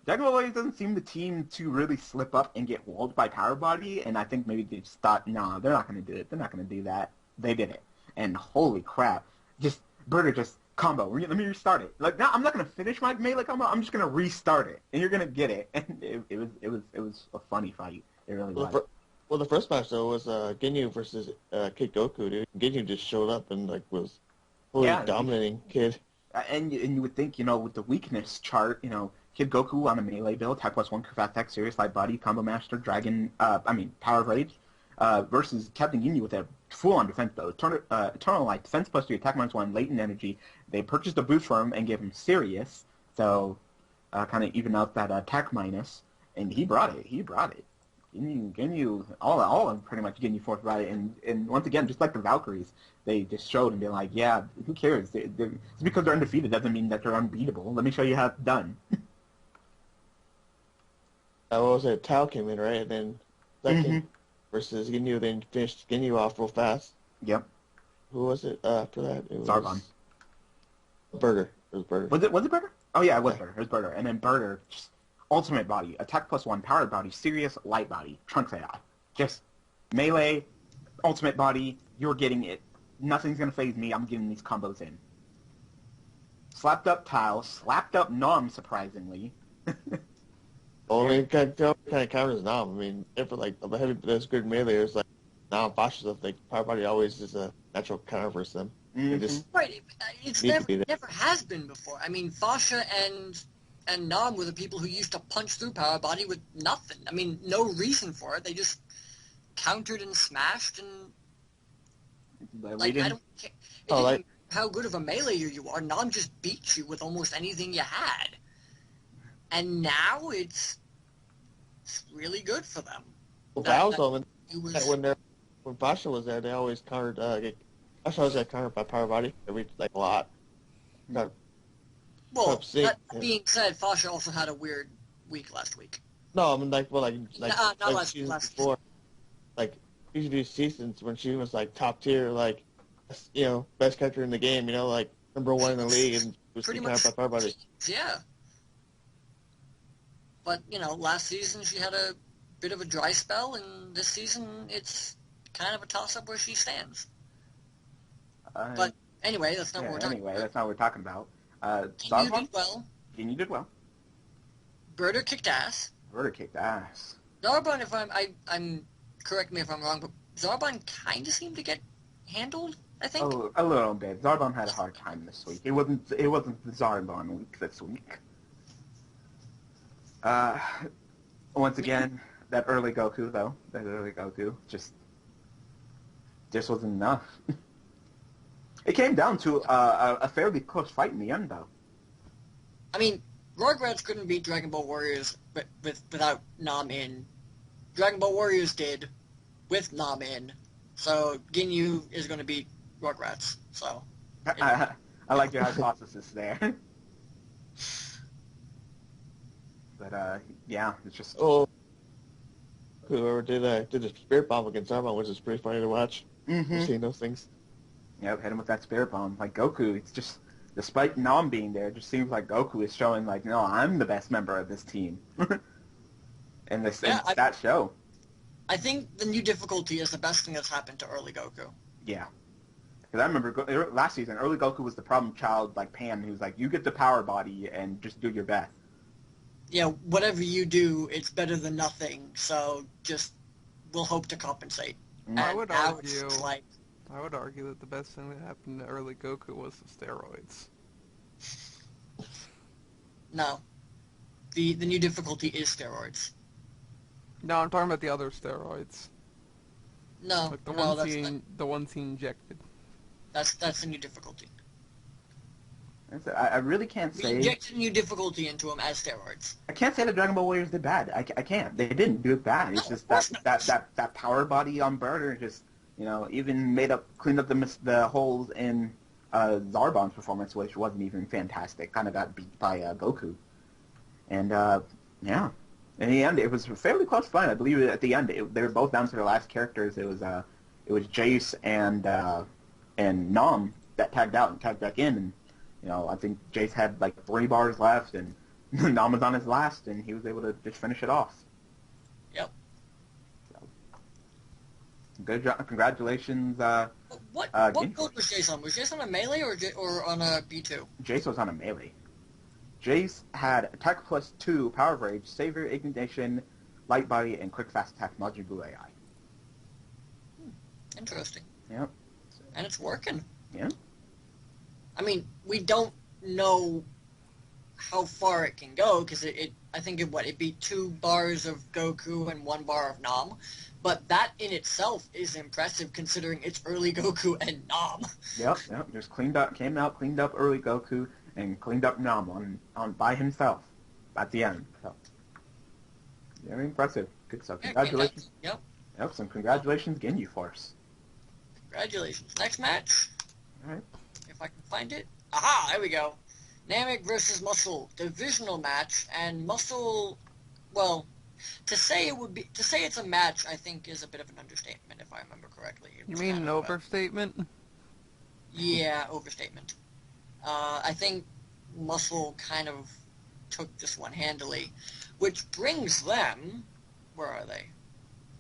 Dragon Ball Warriors doesn't seem the team to really slip up and get walled by power body, and I think maybe they just thought, no, they're not gonna do it. They're not gonna do that. They did it, and holy crap, birder just combo. Let me restart it. Like, no, I'm not gonna finish my melee combo. I'm just gonna restart it, and you're gonna get it. And it was a funny fight. It really was. Well, the first match though was Ginyu versus Kid Goku, dude. Ginyu just showed up and like was totally dominating Kid. And you would think, with the weakness chart, Kid Goku on a melee build, Type +1, Curve Attack, Serious Light Body, Combo Master, Power Rage, versus Captain Ginyu with a full-on defense though. Eternal Light, Defense +3, Attack -1, Latent Energy. They purchased a boost for him and gave him Serious, so kind of even out that attack minus, and he brought it. Ginyu, all of them pretty much Ginyu Force brought it, and once again, just like the Valkyries, they just showed and be like, yeah, who cares? It's because they're undefeated doesn't mean that they're unbeatable. Let me show you how it's done. What was it? Tao came in, right? And then second versus Ginyu, then finished Ginyu off real fast. Yep. Who was it after that? It was Zarbon. Burger. It was Burger. Was it Burger? Oh yeah, it was Burger. It was Burger. And then Burger, just ultimate body, attack +1, powered body, serious light body, Trunks AI. Just melee, ultimate body, you're getting it. Nothing's gonna phase me, I'm getting these combos in. Slapped up Tile, slapped up Nom, surprisingly. Only kind of counters Nam. I mean, if like the heavy, there's good melee, it's like Nam Fasha stuff. Like power body always is a natural counter versus them. Right, it's never has been before. I mean, Fasha and Nam were the people who used to punch through power body with nothing. I mean, no reason for it. They just countered and smashed and like I don't care. It didn't matter how good of a melee you are. Nam just beat you with almost anything you had, and now it's really good for them. Well, when Fasha was there, they always countered. Fasha always got countered by power body every a lot. Well, that being said, Fasha also had a weird week last week. No, I mean not last before. Like usually seasons when she was like top tier, like best character in the game, like #1 in the league, and was pretty much by power body. Yeah. But last season she had a bit of a dry spell, and this season it's kind of a toss-up where she stands. But anyway, that's not what we're talking about. That's not what we're talking about. Ginyu did well. Ginyu did well. Birder kicked ass. Birder kicked ass. Zarbon, if I'm correct me if I'm wrong, but Zarbon kind of seemed to get handled, I think. Oh, a little bit. Zarbon had a hard time this week. It wasn't the Zarbon week this week. Once again, that early Goku just wasn't enough. It came down to a fairly close fight in the end, though. I mean, Rugrats couldn't beat Dragon Ball Warriors without Nam in. Dragon Ball Warriors did with Nam in. So Ginyu is going to beat Rugrats. So I like your hypothesis there. But yeah, it's just Oh, whoever did the spirit bomb against Zarbon, which is pretty funny to watch. Seeing those things. Yep, hit him with that spirit bomb. Like Goku, it's just despite Nam being there, it just seems like Goku is showing like, no, I'm the best member of this team. And this Yeah, that show. I think the new difficulty is the best thing that's happened to early Goku. Yeah. Because I remember last season, early Goku was the problem child like Pan, who's like, you get the power body and just do your best. Yeah, whatever you do, it's better than nothing. So just we'll hope to compensate. I would now argue. it's like, I would argue that the best thing that happened to early Goku was the steroids. no, the new difficulty is steroids. No, I'm talking about the other steroids. No, Like the no, ones he injected. that's the new difficulty. I really can't We say. injected a new difficulty into them as steroids. I can't say the Dragon Ball Warriors did bad. I can't. They didn't do it bad. It's No, just of course that power body on Burter just even cleaned up the holes in Zarbon's performance, which wasn't even fantastic. Kind of got beat by Goku, and yeah. In the end, it was a fairly close fight. I believe at the end they were both down to their last characters. It was Jace and Nam that tagged out and tagged back in, and I think Jace had like 3 bars left, and Nam was on his last, and he was able to just finish it off. Yep. So, good job! Congratulations. What Gintosh. build was Jace on? Was Jace on a melee or on a B2? Jace was on a melee. Jace had Attack plus 2, Power Rage, Savior, Ignition, Light Body, and Quick Fast Attack Majin Buu AI. Interesting. Yep. And it's working. Yeah. I mean, we don't know how far it can go because I think it'd be 2 bars of Goku and 1 bar of Nam, but that in itself is impressive considering it's early Goku and Nam. Yep. Just cleaned up early Goku and cleaned up Nam on by himself at the end. So very impressive. Good stuff. Congratulations. Yep. Yep. Some congratulations, Ginyu Force. Congratulations. Next match. All right. If I can find it. Aha! There we go. Namek versus Muscle, divisional match, and Muscle. Well, to say it's a match, I think is a bit of an understatement, if I remember correctly. You mean an overstatement? Yeah, overstatement. I think Muscle kind of took this one handily, which brings them, where are they?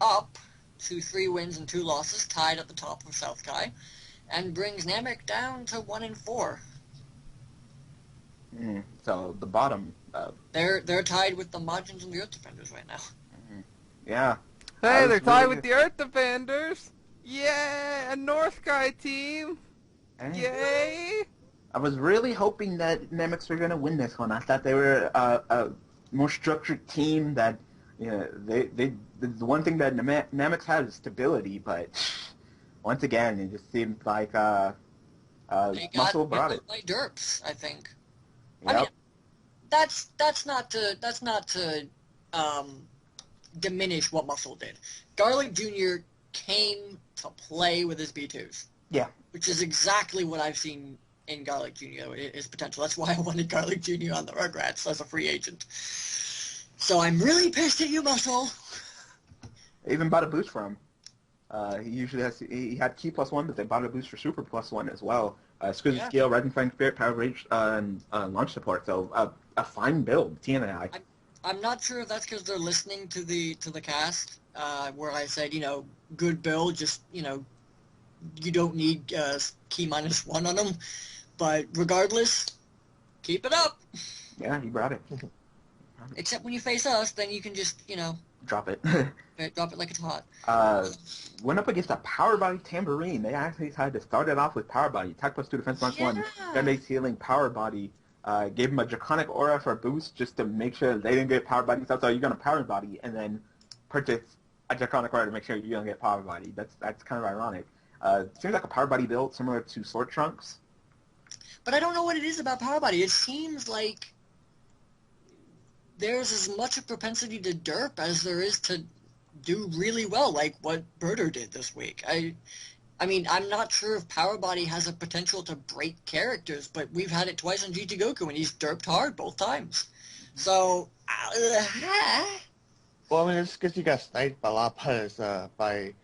Up to 3 wins and 2 losses, tied at the top of South Kai, and brings Namek down to 1-4. So the bottom. They're tied with the Majins and the Earth Defenders right now. Yeah. Hey, they're tied with the Earth Defenders! Yeah, a North Sky team! Yay! I was really hoping that Nemeks were going to win this one. I thought they were a more structured team that, the one thing that Nemeks has is stability, but once again, it just seemed like Muscle brought it. By derps, I think. Yep. I mean, that's not to diminish what Muscle did. Garlic Jr. came to play with his B2s. Yeah. Which is exactly what I've seen in Garlic Jr. His potential. That's why I wanted Garlic Jr. on the Rugrats as a free agent. So I'm really pissed at you, Muscle. I even bought a boost for him. He had Key +1, but they bought a boost for Super +1 as well. Exquisite Scale, Rising Flying Spirit, Power Rage, and launch support. So a fine build, TNI. I'm not sure if that's because they're listening to the cast, where I said, good build, just, you don't need Key -1 on them. But regardless, keep it up. Yeah, he brought it. Except when you face us, then you can just, Drop it. drop it like it's hot. Went up against a Power Body Tambourine. They actually decided to start it off with Power Body. Attack +2, Defense +1. Gun-based healing, Power Body. Gave him a Draconic Aura for a boost just to make sure they didn't get Power Body. So you're going to Power Body and then purchase a Draconic Aura to make sure you don't get Power Body. That's kind of ironic. Seems like a Power Body build similar to Sword Trunks. But I don't know what it is about Power Body. It seems like there's as much a propensity to derp as there is to do really well, like what Birder did this week. I mean, I'm not sure if Power Body has a potential to break characters, but we've had it twice on GT Goku, and he's derped hard both times. So, Well, I mean, it's because he got sniped by a lot by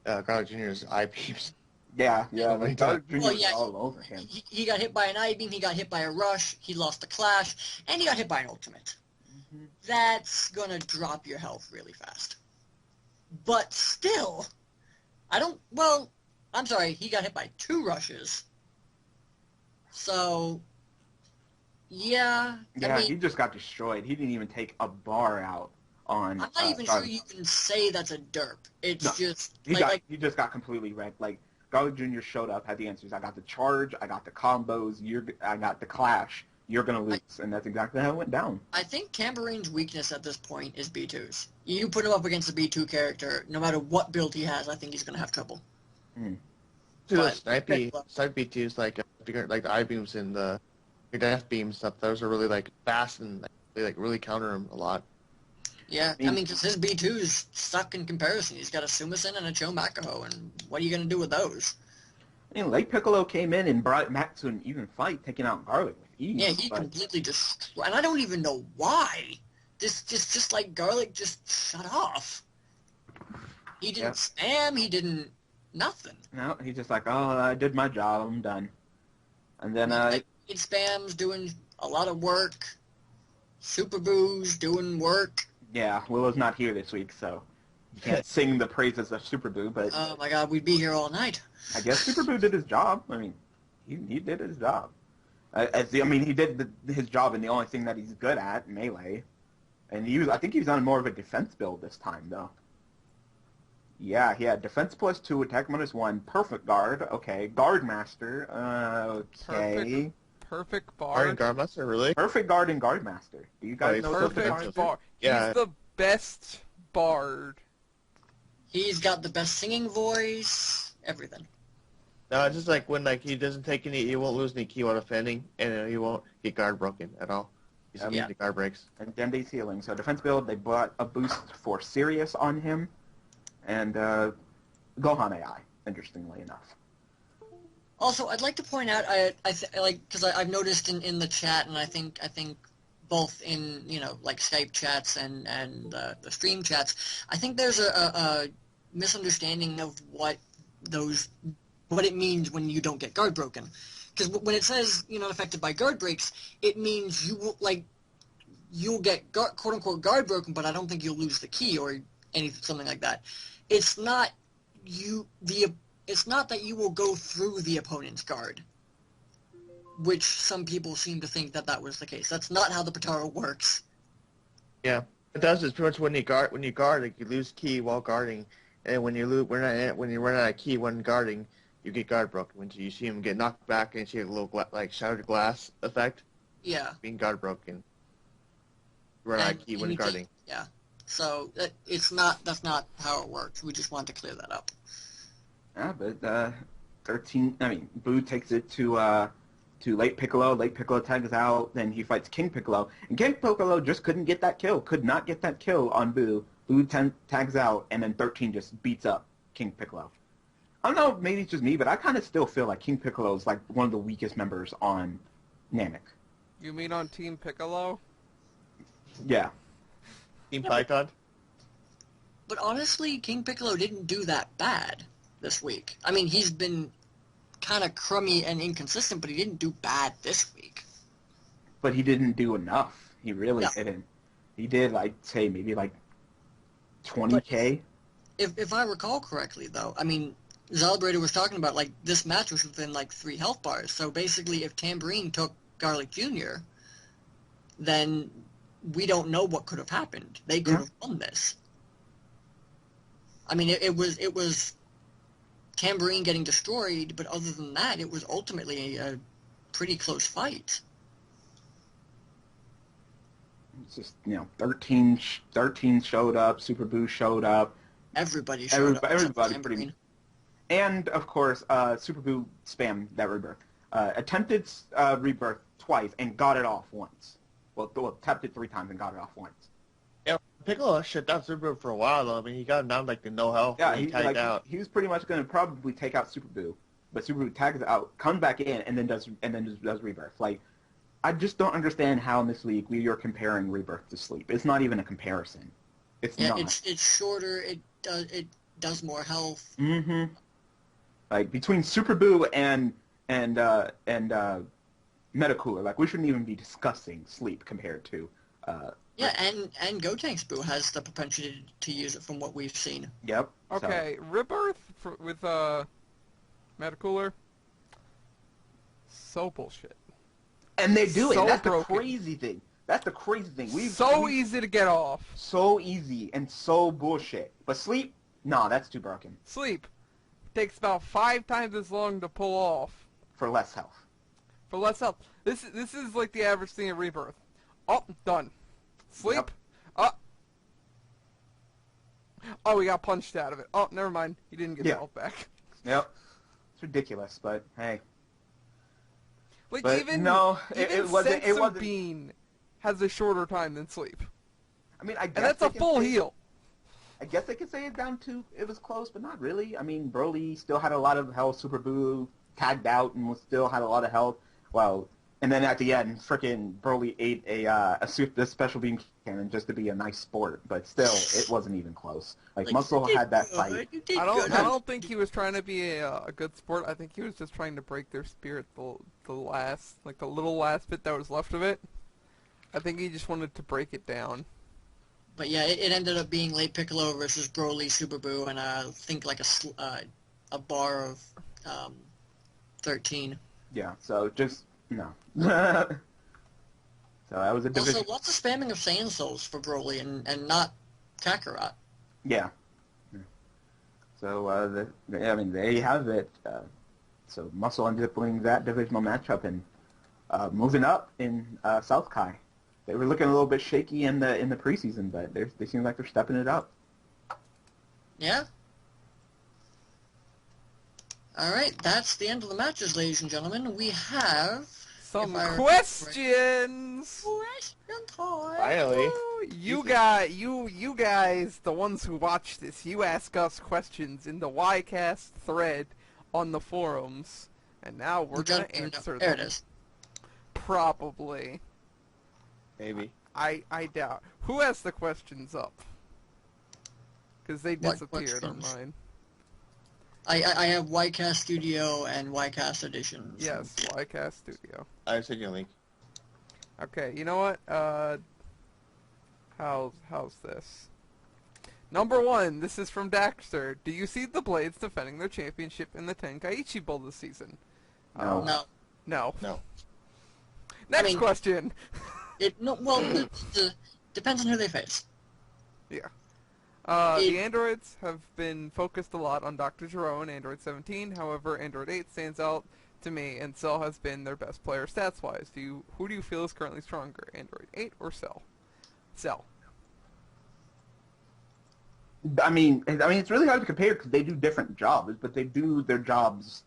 Garlic Jr.'s eye beams. Yeah, Oh my like God. Garlic Jr. well, was yeah, all over him. he got hit by an I-beam, he got hit by a rush, he lost the clash, and he got hit by an ultimate. Mm-hmm. That's gonna drop your health really fast. But still, I'm sorry, he got hit by 2 rushes. So, yeah. Yeah, I mean, he just got destroyed. He didn't even take a bar out on. I'm not even sure you can say that's a derp. It's No, just, he just got completely wrecked. Like Garlic Jr. showed up, had the answers. I got the charge, I got the combos, I got the clash. You're gonna lose, and that's exactly how it went down. I think Tamburine's weakness at this point is B2s. You put him up against a B2 character, no matter what build he has, I think he's gonna have trouble. To the But- snipe B2s like the eye beams and the death beam stuff. Those are really like fast and they like really counter him a lot. Yeah, I mean, because his B2s suck in comparison. He's got a Sumasen and a Cho Makaho, and what are you going to do with those? I mean, Late Piccolo came in and brought Mac to an even fight, taking out Garlic with ease. Yeah, he completely destroyed, and I don't even know why. Just like Garlic just shut off. He didn't spam, he didn't, nothing. No, he's just like, oh, I did my job, I'm done. And then, It spams doing a lot of work. Super Boo's doing work. yeah, Willow's not here this week, so you can't sing the praises of Super Boo, but Oh my god, we'd be here all night. I guess Super Boo did his job. I mean, he did his job. He did his job in the only thing that he's good at, melee. And I think he was on more of a defense build this time, though. Yeah, he had defense +2, attack -1, perfect guard, okay, guard master, okay. Perfect Guard bard. Master, really? Perfect guard and guard master. Do you guys he's know those Perfect cards? bard. Yeah. He's the best bard. He's got the best singing voice, everything. No, it's just like when he doesn't take he won't lose any ki while defending, and he won't get guard broken at all. He's Yeah. the guard breaks. And Dende's healing. So defense build, they bought a boost for Sirius on him, and Gohan AI, interestingly enough. Also, I'd like to point out, because I've noticed in the chat, and I think both in like Skype chats and the stream chats, I think there's a misunderstanding of what it means when you don't get guard broken. Because when it says you're not affected by guard breaks, it means you'll get quote unquote guard broken, but I don't think you'll lose the ki or something like that. It's not It's not that you will go through the opponent's guard, which some people seem to think that was the case. That's not how the Potara works. Yeah, it does. It's pretty much when you guard, like you lose ki while guarding, and when you run out of ki when guarding, you get guard broken. When you see him get knocked back and you see a little shattered glass effect, Yeah. being guard broken. You run out of ki when guarding. Yeah. So that's not how it works. We just want to clear that up. Yeah, but 13. Boo takes it to Late Piccolo. Late Piccolo tags out. Then he fights King Piccolo, and King Piccolo just couldn't get that kill. Could not get that kill on Boo. Boo tags out, and then 13 just beats up King Piccolo. I don't know, maybe it's just me, but I kind of still feel like King Piccolo is like one of the weakest members on Namek. You mean on Team Piccolo? Yeah. Team Python. But honestly, King Piccolo didn't do that bad this week. I mean, he's been kind of crummy and inconsistent, but he didn't do bad this week. But he didn't do enough. He really No. didn't. He did, maybe 20K. If I recall correctly, though, I mean, Zalibrator was talking about, this match was within, 3 health bars. So basically, if Tambourine took Garlic Jr., then we don't know what could have happened. They could have won this. I mean, it was Tambourine getting destroyed, but other than that, it was ultimately a pretty close fight. It's just, 13 showed up, Super Boo showed up. Everybody showed up. Everybody pretty much. And, of course, Super Boo spammed that rebirth. Attempted rebirth twice and got it off once. Well, tapped it 3 times and got it off once. Yeah, Piccolo shut down Super Boo for a while, though. I mean, he got him down to no health. Yeah, he tagged out. he was pretty much going to probably take out Super Boo, but Super Boo tags out, comes back in, and then does rebirth. I just don't understand how in this league we are comparing Rebirth to Sleep. It's not even a comparison. It's Yeah, not. it's shorter. It does more health. Mm-hmm. Like between Super Boo and Metacooler, like we shouldn't even be discussing Sleep compared to. Yeah, and Gotenks Boo has the propensity to use it from what we've seen. Yep. Okay, Rebirth with Metacooler. So bullshit. And they do So it. That's broken. the crazy thing. That's the crazy thing. Easy to get off. So easy and so bullshit. But Sleep, nah, that's too broken. Sleep takes about 5 times as long to pull off For less health. for less health. This is like the average thing in Rebirth. Oh, done. Sleep. Yep. Oh, he got punched out of it. Oh, never mind. He didn't get Yeah. the health back. Yep. It's ridiculous, but hey. Like But even no, even it wasn't. It Senzu wasn't. Bean has a shorter time than Sleep, I mean, I guess and that's they a can full say- heal. I guess they could say it down to it was close, but not really. I mean, Broly still had a lot of health. Super Boo tagged out and still had a lot of health. Well, and then at the end, frickin' Broly ate a special beam cannon just to be a nice sport, but still, it wasn't even close. Like Muscle you had that did fight. good, you did I good. don't think he was trying to be a good sport. I think he was just trying to break their spirit the last the little last bit that was left of it. I think he just wanted to break it down. But yeah, it ended up being Late Piccolo versus Broly, Super Boo, and I think like a bar of 13. Yeah, so just no. So that was a division. Also, lots of spamming of Saiyan Souls for Broly and not Kakarot. Yeah. So I mean, there you have it. So Muscle ended up winning that divisional matchup and moving up in South Kai. They were looking a little bit shaky in the preseason, but they seem like they're stepping it up. Yeah? Alright, that's the end of the matches, ladies and gentlemen. We have... Some if I remember questions. Question time. Finally. Woo! You guys, the ones who watch this, you ask us questions in the YCast thread on the forums, and now we're gonna answer There them. it is. Probably. Maybe. I doubt. Who has the questions up? Because they What disappeared on questions? mine. I have YCast Studio and YCast Editions. Yes, YCast Studio. I sent you a link. Okay, you know what? How's this? Number 1, this is from Daxter. Do you see the Blades defending their championship in the Tenkaichi Bowl this season? No. No. No. No. Next mean- question. Depends on who they face. The androids have been focused a lot on Dr. Gero and Android 17. However, Android 8 stands out to me, and Cell has been their best player stats-wise. Who do you feel is currently stronger, Android 8 or Cell? Cell. I mean, it's really hard to compare because they do different jobs, but they do their jobs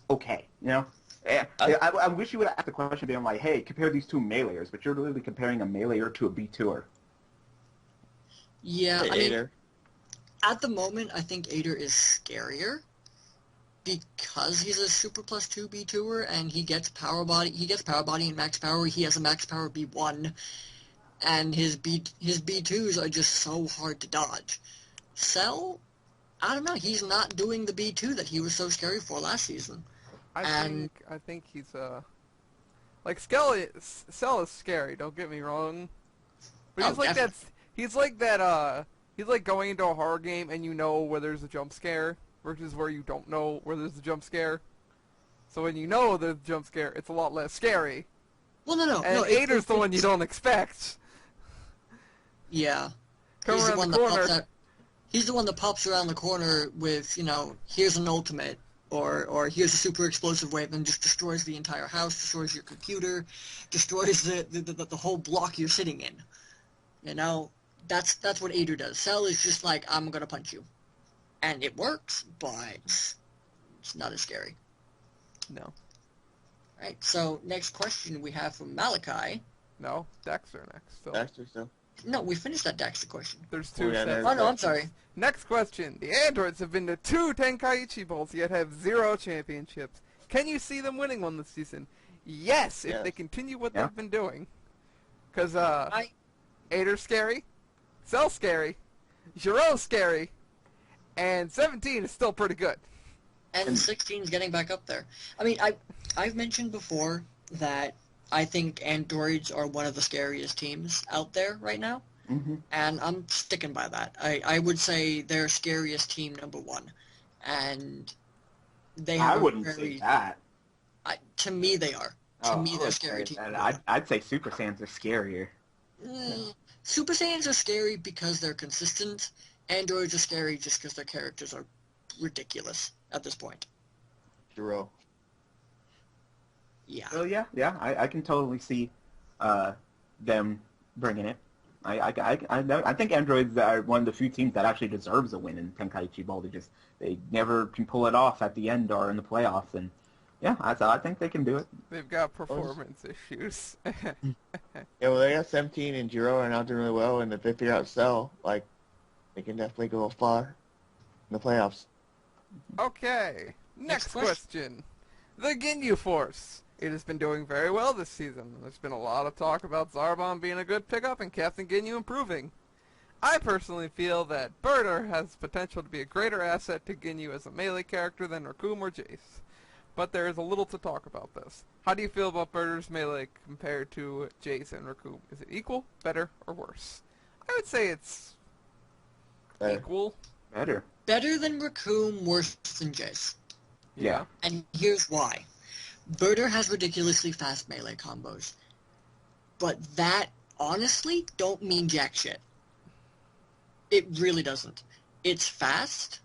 okay. You know, I wish you would ask the question, being like, "Hey, compare these two meleeers," but you're literally comparing a meleeer to a B2er. Yeah, Hey, I mean, Ader. at the moment, I think Ader is scarier because he's a Super Plus 2 B2er and he gets Power Body. He gets Power Body and Max Power. He has a Max Power B1, and his B2s are just so hard to dodge. Cell, I don't know. He's not doing the B2 that he was so scary for last season. I think he's like Cell is scary. Don't get me wrong, but Oh, he's like definitely. He's like that. He's like going into a horror game and you know where there's a jump scare versus where you don't know where there's a jump scare. So when you know there's a jump scare, it's a lot less scary. Well, no. And Ader's the one you don't expect. Yeah. Come He's the around one the that pops corner. out. He's the one that pops around the corner with, here's an ultimate, or here's a super explosive wave and just destroys the entire house, destroys your computer, destroys the whole block you're sitting in. That's what Ader does. Cell is just like, I'm gonna punch you. And it works, but it's not as scary. No, Right, so next question we have from Malachi. no, Dexter next. Still. Dexter still. No, we finished that Daxter question. There's two. Oh, yeah, sets. there's- Oh, no, I'm sorry. Next question. The androids have been to 2 Tenkaichi Bowls, yet have 0 championships. Can you see them winning one this season? Yes, if Yes. they continue what Yeah. they've been doing. Because I 8's scary, Cell's scary, Giro's scary, and 17 is still pretty good. and 16's getting back up there. I mean, I've mentioned before that I think androids are one of the scariest teams out there right now, Hmm. and I'm sticking by that. I would say they're scariest team number one, and they have I a wouldn't say very that. to me they are. To me, I they're would scary say team that. number one. I'd say Super Saiyans are scarier. Super Saiyans are scary because they're consistent. Androids are scary just because their characters are ridiculous at this point. Jiro. Yeah. So yeah, I can totally see them bringing it. I think Androids are one of the few teams that actually deserves a win in Tenkaichi Bowl. They never can pull it off at the end or in the playoffs, and yeah, I think they can do it. They've got performance issues. Yeah, well, they got 17 and Jiro are now doing really well, and if they figure out Cell, like, they can definitely go far in the playoffs. Okay, next Next question. The Ginyu Force. It has been doing very well this season. There's been a lot of talk about Zarbon being a good pickup and Captain Ginyu improving. I personally feel that Birder has potential to be a greater asset to Ginyu as a melee character than Raccoon or Jace. But there is a little to talk about this. How do you feel about Birder's melee compared to Jace and Raccoon? Is it equal, better, or worse? I would say it's Better. equal. Better. Better than Raccoon, worse than Jace. Yeah. And here's why. Birder has ridiculously fast melee combos. But that, honestly, don't mean jack shit. It really doesn't. It's fast,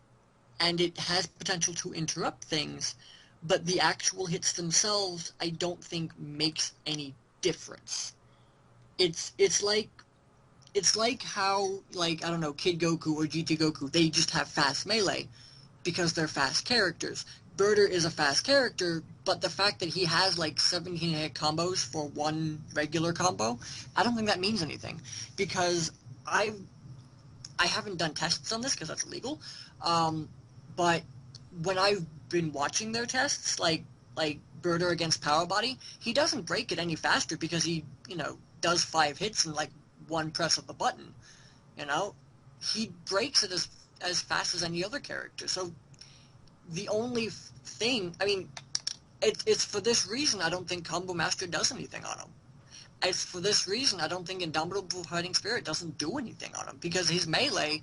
and it has potential to interrupt things, but the actual hits themselves, I don't think makes any difference. It's like how, like, I don't know, Kid Goku or GT Goku, they just have fast melee because they're fast characters. Birder is a fast character, but the fact that he has like 17 hit combos for one regular combo, I don't think that means anything, because I haven't done tests on this because that's illegal, but when I've been watching their tests, like Birder against Power Body, he doesn't break it any faster because he, does 5 hits in like one press of the button. He breaks it as fast as any other character. So the only thing, I mean, it's for this reason I don't think Combo Master does anything on him. It's for this reason I don't think Indomitable Fighting Spirit doesn't do anything on him, because his melee,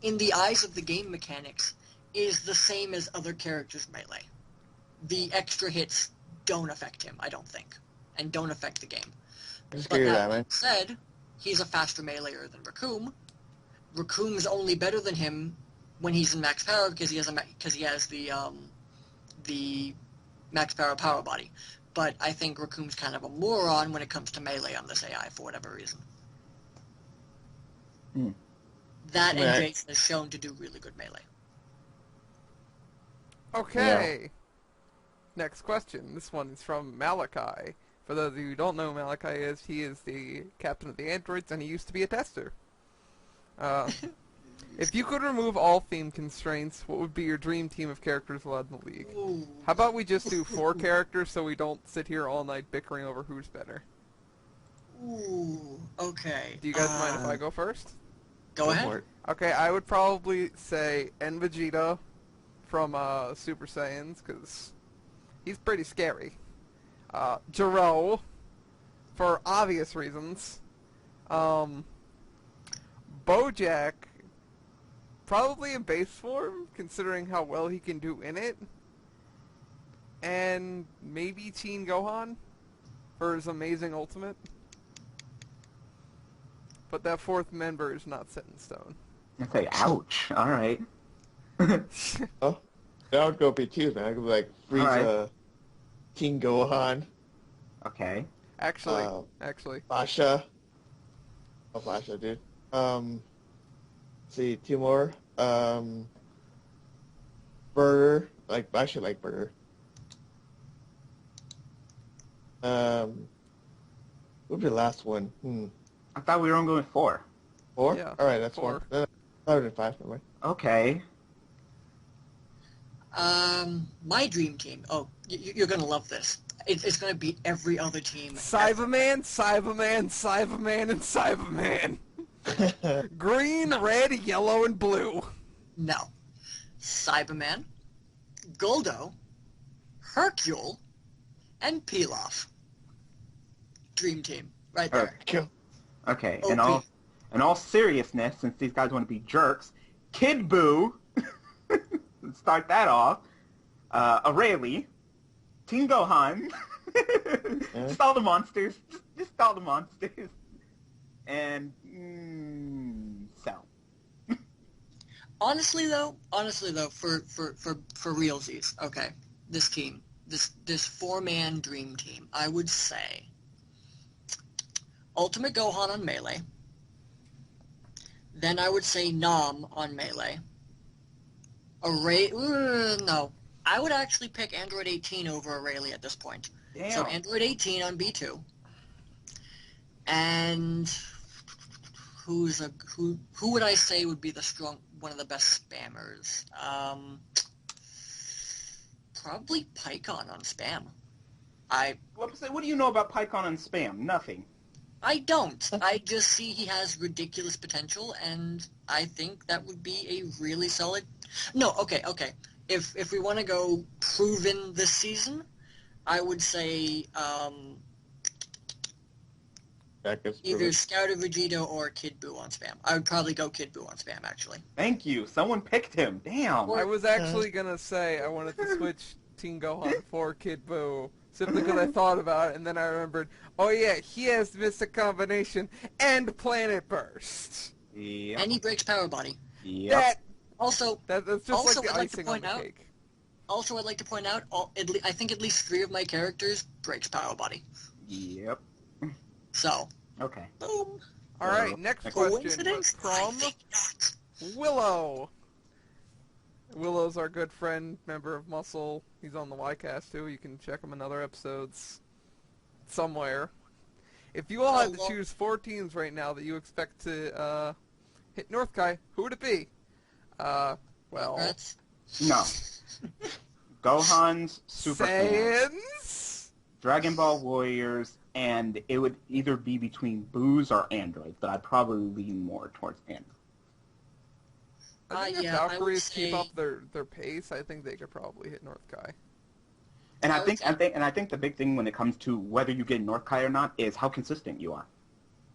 in the eyes of the game mechanics, is the same as other characters' melee. The extra hits don't affect him, I don't think, and don't affect the game. I just But agree with that that, man. being said, he's a faster meleeer than Raccoon. Raccoon's only better than him when he's in max power because he has the max power body. But I think Raccoon's kind of a moron when it comes to melee on this AI for whatever reason. That and Right. Jace has shown to do really good melee. Okay. Next question. This one is from Malachi. For those of you who don't know who Malachi is, he is the captain of the androids, and he used to be a tester. If you could remove all theme constraints, what would be your dream team of characters allowed in the league? Ooh. How about we just do 4 characters so we don't sit here all night bickering over who's better? Ooh, okay. Do you guys mind if I go first? Go for ahead. it. Okay, I would probably say N Vegeta from Super Saiyans, because he's pretty scary. Jiro, for obvious reasons. Bojack, probably in base form, considering how well he can do in it. And maybe Teen Gohan for his amazing ultimate. But that 4th member is not set in stone. I say, ouch. All right. Oh, that would go B2, man. I could be like Frieza, Alright. King Gohan, Okay. Actually, Basha. Oh, Basha, dude. See, 2 more. Burger. I should like Burger. What would be the last one? I thought we were only going 4. 4? Yeah, Alright, that's 4. 4. Then I would have 5, never mind. Okay. My dream team. Oh, you're gonna love this. It's going to be every other team. Cyberman, Cyberman, Cyberman, and Cyberman. Green, red, yellow, and blue. No. Cyberman, Goldo, Hercule, and Pilaf. Dream team. Right there. Okay, OP. in all seriousness, since these guys want to be jerks, Kid Buu, let's start that off, Aurelie, Teen Gohan, just all the monsters, just all the monsters, and Cell. Honestly though, for realsies, okay, this team, this four-man dream team, I would say Ultimate Gohan on Melee. Then I would say Nam on Melee. No. I would actually pick Android 18 over Aurelie at this point. Damn. So Android 18 on B2. And who would I say would be one of the best spammers? Probably Pycon on spam. What do you know about Pycon and spam? Nothing. I don't. I just see he has ridiculous potential, and I think that would be a really solid... No, okay. If we want to go proven this season, I would say either Scouter Vegito or Kid Buu on spam. I would probably go Kid Buu on spam, actually. Thank you. Someone picked him. Damn. I was actually going to say I wanted to switch Teen Gohan for Kid Buu, simply because I thought about it, and then I remembered, oh yeah, he has Mystic Combination and Planet Burst. Yep. And he breaks Power Body. Yep. That's just Also, like the I'd like to icing on point the out- cake. Also, I'd like to point out, I think at least 3 of my characters breaks Power Body. Yep. So, Okay. boom. All right, next question Coincidence? I from think not. Willow. Willow's our good friend, member of Muscle. He's on the YCast too. You can check him in other episodes somewhere. If you all had to choose 4 teams right now that you expect to hit North Kai, who would it be? Well, That's No. Gohan's Super Saiyan, Saiyans. Dragon Ball Warriors, and it would either be between Boos or Androids, but I'd probably lean more towards Android. I think if yeah, I would Valkyries keep say- up their pace, I think they could probably hit North Kai. And I would think the big thing when it comes to whether you get North Kai or not is how consistent you are.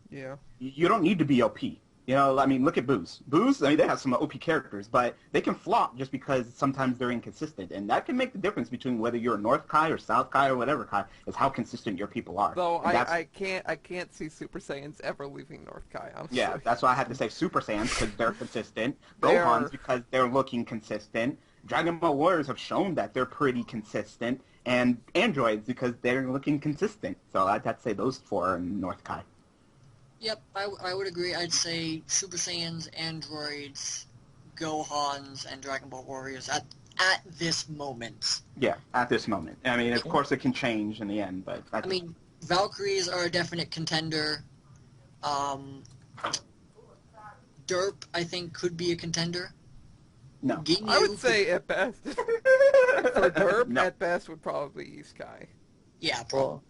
Yeah. You don't need to be OP. You know, I mean, look at Boos. Boos, I mean, they have some OP characters, but they can flop just because sometimes they're inconsistent, and that can make the difference between whether you're a North Kai or South Kai or whatever Kai, is how consistent your people are. Though And that's- I can't see Super Saiyans ever leaving North Kai. Honestly. Yeah, that's why I had to say Super Saiyans, because they're consistent. They Gohan's are. because they're looking consistent. Dragon Ball Warriors have shown that they're pretty consistent. And Androids because they're looking consistent. So I'd say those 4 are North Kai. Yep, I would agree. I'd say Super Saiyans, Androids, Gohans, and Dragon Ball Warriors at this moment. Yeah, at this moment. I mean, of course it can change in the end, but... I mean, Valkyries are a definite contender. Derp, I think, could be a contender. No. Ginyu I would say at best, for Derp, No. at best would probably be East Kai. Yeah, probably. Well,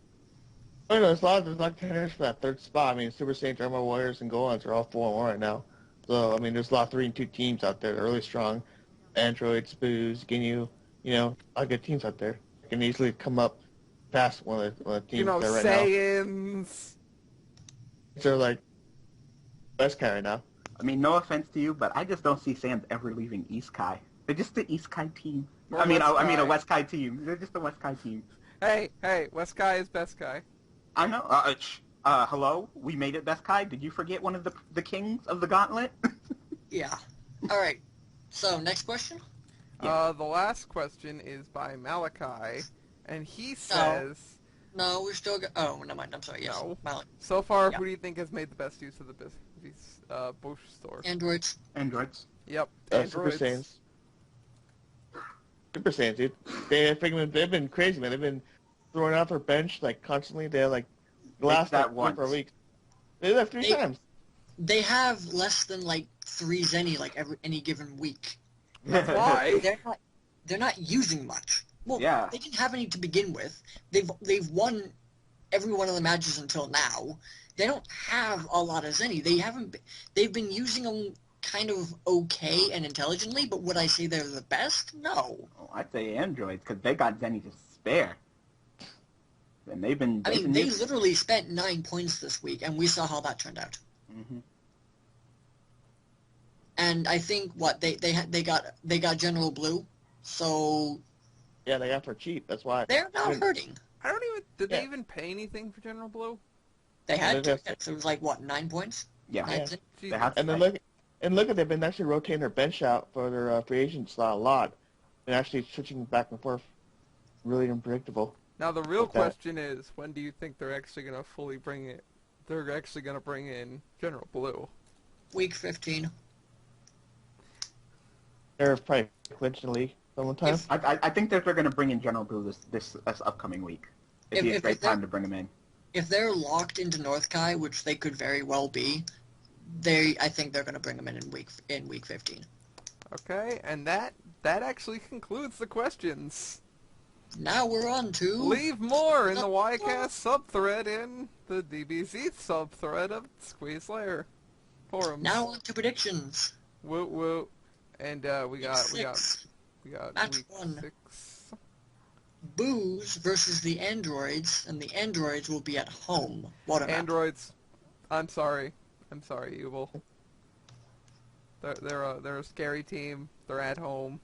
I don't know, there's a lot of contenders for that 3rd spot. I mean, Super Saiyan, Dragon Ball Warriors, and Gohans are all 4-1 right now. So, I mean, there's a lot of 3 and 2 teams out there that are really strong. Androids, Boos, Ginyu, you know, a lot of good teams out there. Can easily come up past one of the teams You know, there right now. Saiyans. They're like best Kai right now. I mean, no offense to you, but I just don't see Saiyans ever leaving East Kai. They're just the East Kai team. Or I mean, West a Kai. West Kai team. They're just a West Kai team. Hey, West Kai is best Kai. I know. Hello? We made it Best Kai. Did you forget one of the kings of the gauntlet? Yeah. All right. So, next question? Yeah. The last question is by Malachi, and he says, No, we're still... Oh, never mind. I'm sorry. Yes. No. Malik. so far, Yeah. who do you think has made the best use of the Bush store? Androids. Androids. Yep, Super Androids. Saiyans. Super Saiyans, dude. They've been crazy, man. They've been throwing out their bench like constantly. They had like the last that like 3 or once. weeks. They did that 3 They- times. They have less than, like, 3 Zenny, like, any given week. Why? They're not using much. Well, Yeah. they didn't have any to begin with. They've won every one of the matches until now. They don't have a lot of Zenny. They've been using them kind of okay and intelligently, but would I say they're the best? No. Oh, I'd say androids because they got Zenny to spare, and they've been. I They've mean, been they literally spent 9 points this week, and we saw how that turned out. Mm-hmm. And I think they got General Blue, so Yeah, they got for cheap. That's why. they're not hurting. I don't even. Did Yeah. they even pay anything for General Blue? They had to. Yes. Yes, it was like what, 9 points? Yeah. Nine Yeah. cents? They have to And then fight. look at they've been actually rotating their bench out for their free agent slot a lot, and actually switching back and forth. Really unpredictable. Now the real Okay. question is, when do you think they're actually gonna fully bring it? They're actually gonna bring in General Blue. Week 15. They're probably clinching the league sometime. If- I think that they're going to bring in General Blue this upcoming week. It'd be a If great they're- time to bring him in. If they're locked into North Kai, which they could very well be, I think they're going to bring them in week 15. Okay, and that actually concludes the questions. Now we're on to Leave more in the the- YCast subthread in the DBZ subthread of Squeeze Lair forums. now on to predictions. Woo woo, and we got Six. Match week 1. 6. Booze versus the androids, and the androids will be at home. What a map. Androids, I'm sorry, Evil. They're a scary team. They're at home.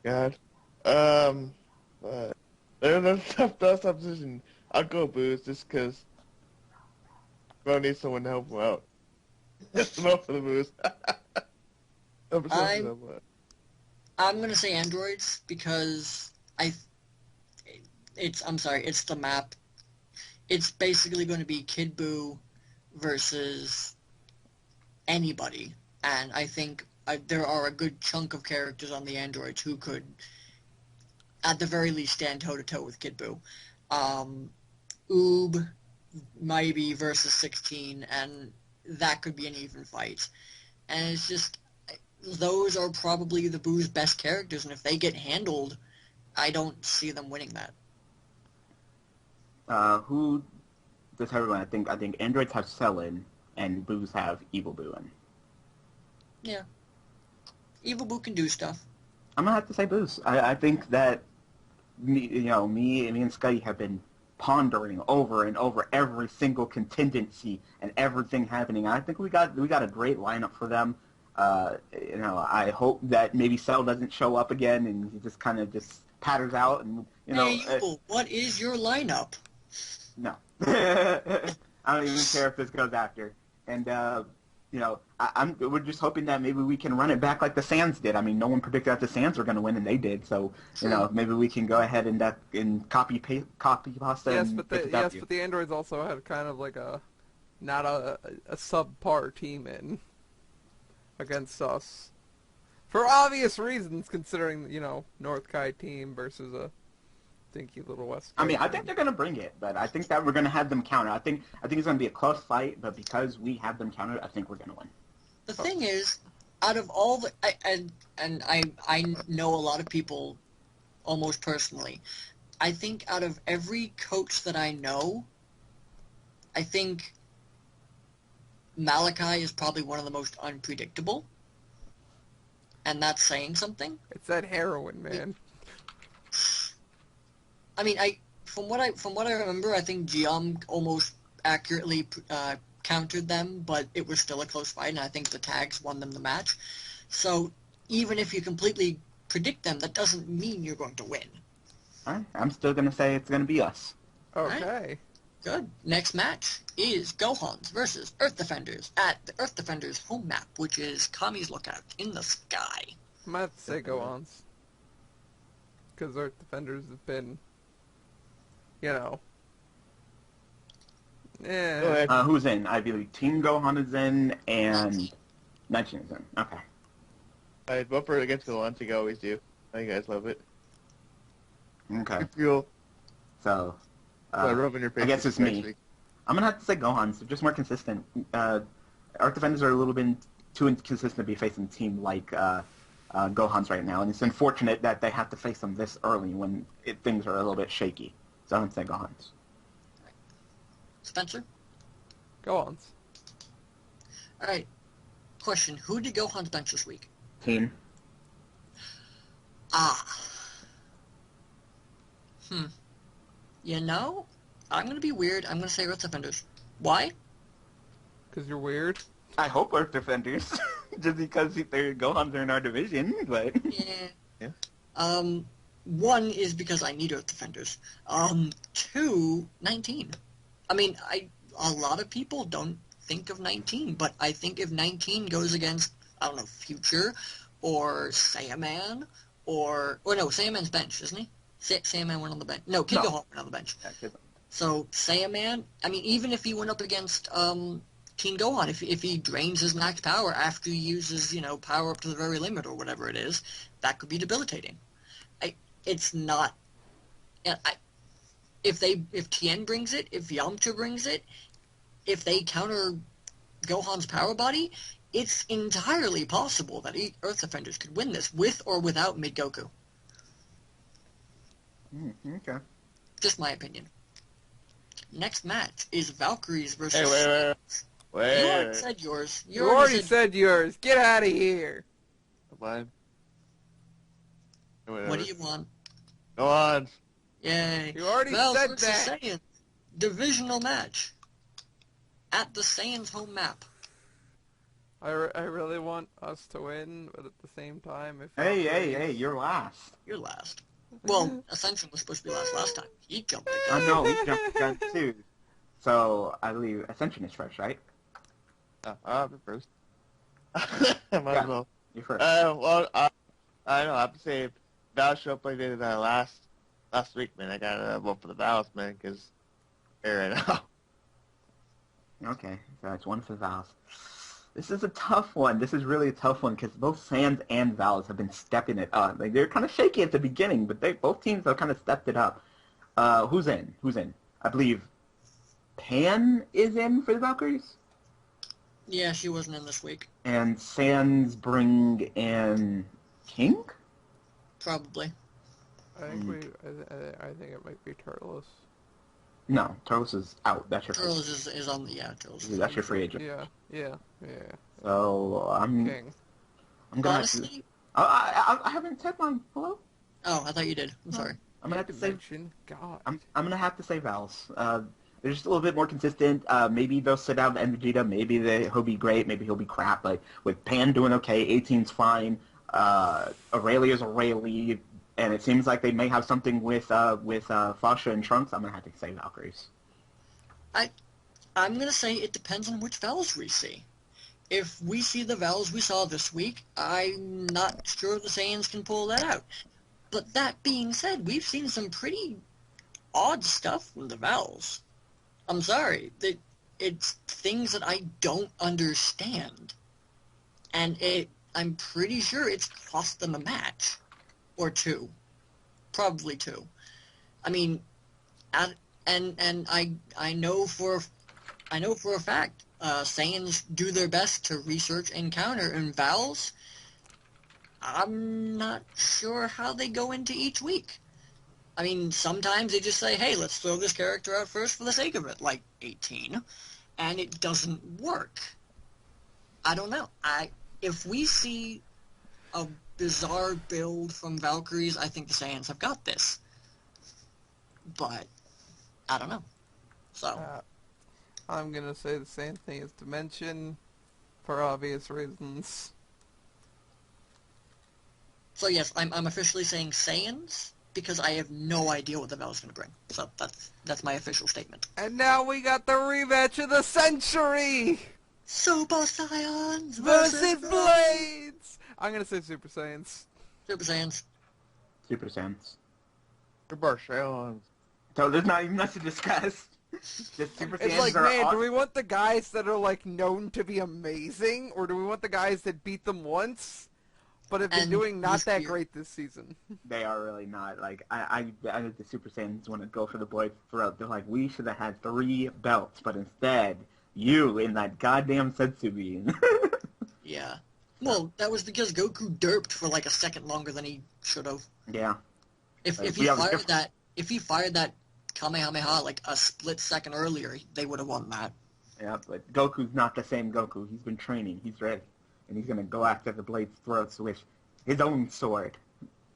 God. That's a tough position. I'll go Booze just because bro needs someone to help him out. Just vote for the Booze. I'm going to say androids because it's the map. It's basically going to be Kid Buu versus anybody, and I think there are a good chunk of characters on the androids who could, at the very least, stand toe-to-toe with Kid Buu. Oob, maybe, versus 16, and that could be an even fight. And it's just, those are probably the Boo's best characters, and if they get handled, I don't see them winning that. Who does everyone? I think androids have Selin and Boos have Evil Boo in. Yeah. Evil Boo can do stuff. I'm gonna have to say Boos. I think that me and Scotty have been pondering over and over every single contingency and everything happening. I think we got a great lineup for them. I hope that maybe Cell doesn't show up again and he just kind of just patters out and Hey, Evil, what is your lineup? no. I don't even care if this goes after. And we're just hoping that maybe we can run it back like the Sands did. I mean, no one predicted that the Sands were going to win, and they did. So, maybe we can go ahead and copy pasta. Yes, and but get the androids also had kind of like not a subpar team in against us for obvious reasons, considering North Kai team versus a dinky little West. I mean, I Coast think team. they're going to bring it, but I think that we're going to have them counter. I think it's going to be a close fight, but because we have them countered, I think we're going to win. The thing is, out of all the... I know a lot of people almost personally. I think out of every coach that I know, I think Malachi is probably one of the most unpredictable. And that's saying something. It's that heroin, man. I mean, from what I remember, I think Giam almost accurately countered them, but it was still a close fight, and I think the tags won them the match. So even if you completely predict them, that doesn't mean you're going to win. All right, I'm still going to say it's going to be us. Okay. Good. Next match is Gohans versus Earth Defenders at the Earth Defenders home map, which is Kami's Lookout in the sky. I might have to say go-ons. Because Earth Defenders have been, Go yeah. ahead. Who's in? I believe Team Gohan is in and Nichiren is in. Okay. I vote for it against the ones you always do. I think you guys love it. Okay. Feel So, rub in your face. I guess it's next me. week. I'm gonna have to say Gohan's. They're just more consistent. Earth Defenders are a little bit too inconsistent to be facing a team like Gohans right now, and it's unfortunate that they have to face them this early when things are a little bit shaky. So I'm saying Gohans. Spencer? Gohans. All right. Question: who did Gohan's bench this week? Team. You know, I'm gonna be weird. I'm gonna say Earth Defenders. Why? Because you're weird. I hope Earth Defenders, just because their Gohans are in our division, but... Yeah. One is because I need Earth Defenders. Two, 19. I mean, a lot of people don't think of 19, but I think if 19 goes against, I don't know, Future, or Saiyaman, or no, Saiyaman's bench, isn't he? Saiyaman went on the bench. No, King Gohan went on the bench. Yeah, So Saiyaman, I mean, even if he went up against King Gohan, if he drains his max power after he uses, power up to the very limit or whatever it is, that could be debilitating. It's not. If Tien brings it, if Yamcha brings it, if they counter Gohan's power body, it's entirely possible that Earth Defenders could win this with or without Mid Goku. Okay. Just my opinion. Next match is Valkyries versus... Hey, wait. You already said yours. You already said yours. Get out of here. Fine. What do you want? Go on. Yay. You already Vals said versus that. Saiyans. Divisional match. At the Saiyans home map. I really want us to win, but at the same time, if Hey, you're last. You're last. Well, Ascension was supposed to be last time. He jumped the Oh gun. no, we jumped the gun too. So I believe Ascension is first, right? I'll be first. Might as well. You're first. Well, I don't know. I have to say, if Val showed up like they did last week, man, I gotta vote for the Vals, man, because they're right now. Okay, so it's one for Vals. This is a tough one. This is really a tough one because both Sans and Vals have been stepping it up. Like, they're kind of shaky at the beginning, but both teams have kind of stepped it up. Who's in? I believe Pan is in for the Valkyries. Yeah, she wasn't in this week. And Sans bring in King? Probably. I think I think it might be Turles. No, Turles is out. That's your free agent. Turles is on the Turles. That's your free agent. Yeah. So I'm King. gonna Honestly, have to. I haven't said mine. Hello. oh, I thought you did. I'm sorry. I'm gonna have to say. Mention God. I'm gonna have to say Vals. They're just a little bit more consistent. Maybe they'll sit out and Vegeta. Maybe he'll be great. Maybe he'll be crap. Like with Pan doing okay, 18's fine. Aurelia's Aurelia, and it seems like they may have something with Fasha and Trunks. I'm gonna have to say Valkyries. I'm going to say it depends on which Vals we see. If we see the Vals we saw this week, I'm not sure the Saiyans can pull that out. But that being said, we've seen some pretty odd stuff from the Vals. I'm sorry. It's things that I don't understand. And I'm pretty sure it's cost them a match. Or two. Probably two. I mean, and I know for a fact Saiyans do their best to research and counter, and Vals, I'm not sure how they go into each week. I mean, sometimes they just say, hey, let's throw this character out first for the sake of it, like 18, and it doesn't work. I don't know. If we see a bizarre build from Valkyries, I think the Saiyans have got this. But I don't know. So I'm gonna say the same thing as Dimension, for obvious reasons. So yes, I'm officially saying Saiyans because I have no idea what the Vals is going to bring. So that's my official statement. And now we got the rematch of the century! Super Saiyans Versus Blades! I'm gonna say Super Saiyans. Super Saiyans. Super Saiyans. Super Saiyans. So there's not even much to discuss. Just Super It's Saiyans like, are man, do we want the guys that are, like, known to be amazing, or do we want the guys that beat them once, but have been And doing not that riskier. great this season? They are really not. Like, I the Super Saiyans want to go for the boys throughout. They're like, we should have had 3 belts, but instead, you in that goddamn Senzu bean. Yeah. Well, that was because Goku derped for like a second longer than he should have. Yeah. If Like, if we he have a fired different- that if he fired that Kamehameha like a split second earlier, they would have won that. Yeah, but Goku's not the same Goku. He's been training. He's ready. And he's going to go after the Blade's throats with his own sword.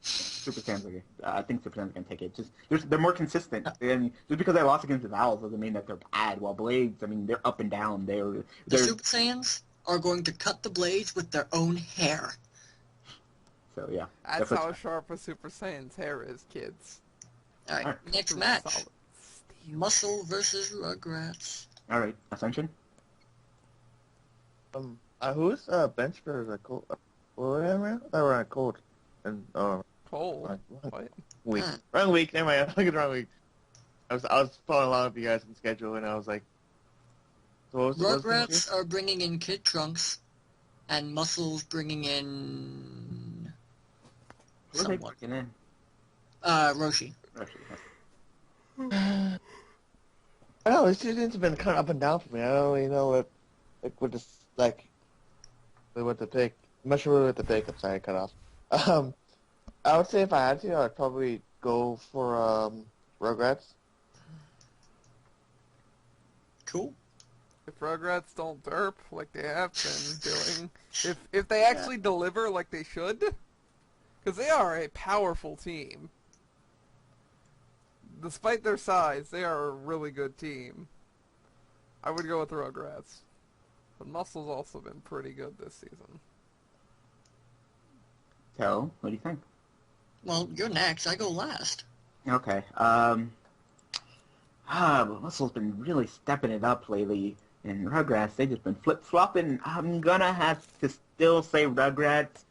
Super Saiyans I think Super Saiyans can take it. Just they're more consistent. And just because they lost against the Vowels doesn't mean that they're bad. While Blades, I mean, they're up and down. The They're Super Saiyans are going to cut the blades with their own hair. so yeah. That's how sharp a Super Saiyan's hair is, kids. All right, Alright. next Super match: solid steel. Muscle versus Rugrats. All right, Ascension. Who's bench for the cold? Well, I thought we were on cold. And Cole. wrong What? week. Wrong week. Never mind. I'm looking at the wrong week. I was following along with you guys on schedule, and I was like, so what was the Rugrats are bringing in Kid Trunks, and Muscle's bringing in Who are they someone. bringing in? Roshi. Actually, I don't know, this season's been kind of up and down for me. I don't really know what to pick. I'm not sure what to pick. I'm sorry, I cut off. I would say if I had to, I'd probably go for Rugrats. Cool. If Rugrats don't derp like they have been doing, if they actually deliver like they should, because they are a powerful team. Despite their size, they are a really good team. I would go with the Rugrats. But Muscle's also been pretty good this season. So, what do you think? Well, you're next. I go last. Okay. Muscle's been really stepping it up lately. And Rugrats, they just been flip-flopping. I'm gonna have to still say Rugrats.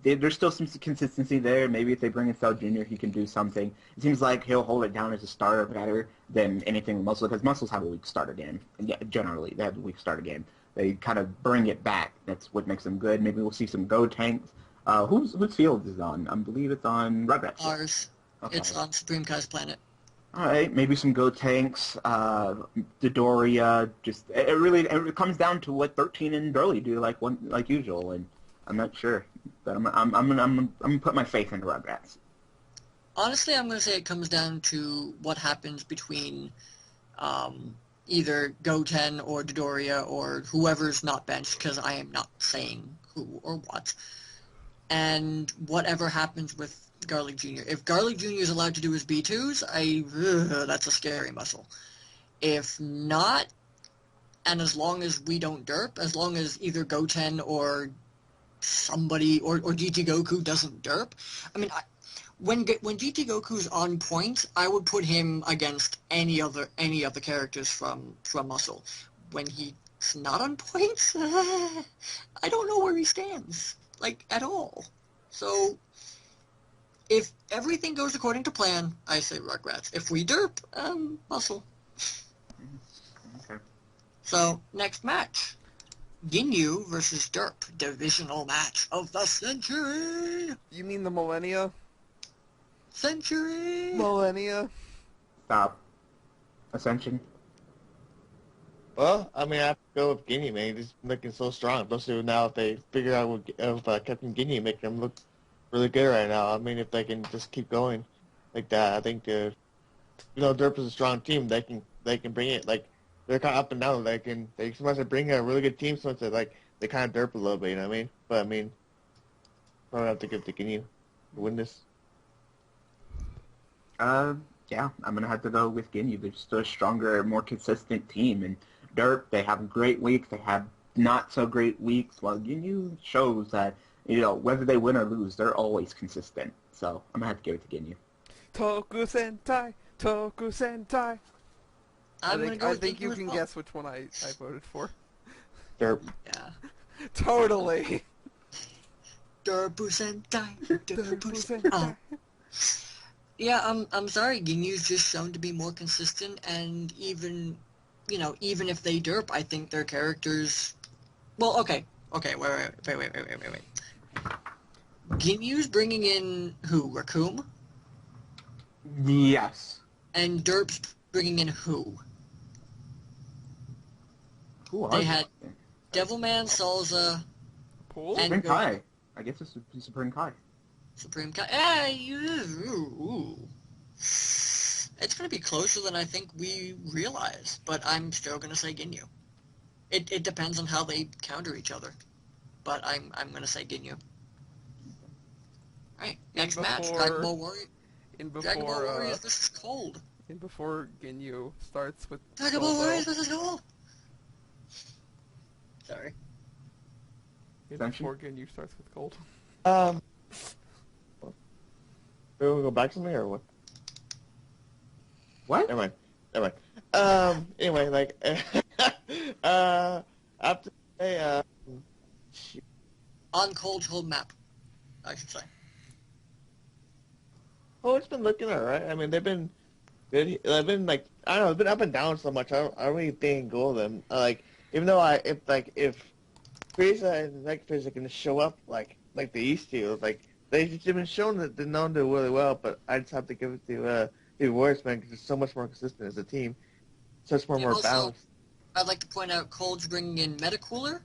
There's still some consistency there. Maybe if they bring in Cell Jr., he can do something. It seems like he'll hold it down as a starter better than anything with Muscle, because Muscles have a weak starter game. Yeah, generally, they have a weak starter game. They kind of bring it back. That's what makes them good. Maybe we'll see some Go Tanks. Whose field is it on? I believe it's on Rugrats. Ours. Okay. It's on Supreme Kai's planet. All right, maybe some Go Tanks, Dodoria. Just it comes down to what 13 and Burley do, like usual, and I'm not sure, but I'm gonna put my faith in Rugrats. Honestly, I'm going to say it comes down to what happens between either Goten or Dodoria or whoever's not benched, because I am not saying who or what, and whatever happens with Garlic Jr. If Garlic Jr. is allowed to do his B2s, that's a scary muscle. If not, and as long as we don't derp, as long as either Goten or somebody or GT Goku doesn't derp, I mean, when GT Goku's on point, I would put him against any of the characters from Muscle. When he's not on point, I don't know where he stands, like, at all. So, if everything goes according to plan, I say Rugrats. If we derp, Muscle. Okay. So, next match. Ginyu versus Derp. Divisional match of the century! You mean the Millennia? Century! Millennia? Stop. Ascension. Well, I mean, I have to go with Guinea, man. He's looking so strong. Especially now if they figure out Captain Guinea making him look really good right now. I mean, if they can just keep going like that, I think, Derp is a strong team. They can bring it, like, they're kind of up and down. They sometimes bring a really good team, sometimes they kind of derp a little bit, you know what I mean? But, I mean, probably have to give to Guinea to win this. Yeah, I'm gonna have to go with Ginyu. They're just a stronger, more consistent team. And Derp, they have great weeks. They have not so great weeks. While Ginyu shows that, whether they win or lose, they're always consistent. So I'm gonna have to give it to Ginyu. Toku Sentai! Toku Sentai! I think you Ginyu can as well. guess which one I voted for. Derp. Yeah. Totally! Derpu Sentai. Toku Sentai! Yeah, I'm sorry. Ginyu's just shown to be more consistent, and even if they derp, I think their characters. Well, okay, wait. Ginyu's bringing in who? Raccoon, Yes. and Derp's bringing in who? Who are They had they? Devilman, Salza, Cool. And Supreme go- Kai. I guess it's Supreme Kai. Supreme Kai. Ooh. It's going to be closer than I think we realize, but I'm still going to say Ginyu. It depends on how they counter each other, but I'm going to say Ginyu. Right, next match, Dragon Ball Warriors versus Cold. And before Ginyu starts with Dragon Ball Warriors versus Cold. Sorry. And before Ginyu starts with Cold. Do we go back to me or what? What? Never mind. Anyway, like, I have to say, On Cold's home map, I should say. oh, it's been looking alright. I mean, they've been good. They've been like, I don't know, it's been up and down so much. I don't really think goal them. Like, even though if Frieza and Mega Frieza can show up like they used to, like they've been shown that they're known to do really well. But I just have to give it to the Warriors, man, because it's so much more consistent as a team, so much more Also, balanced. I'd like to point out Cold's bringing in Metacooler,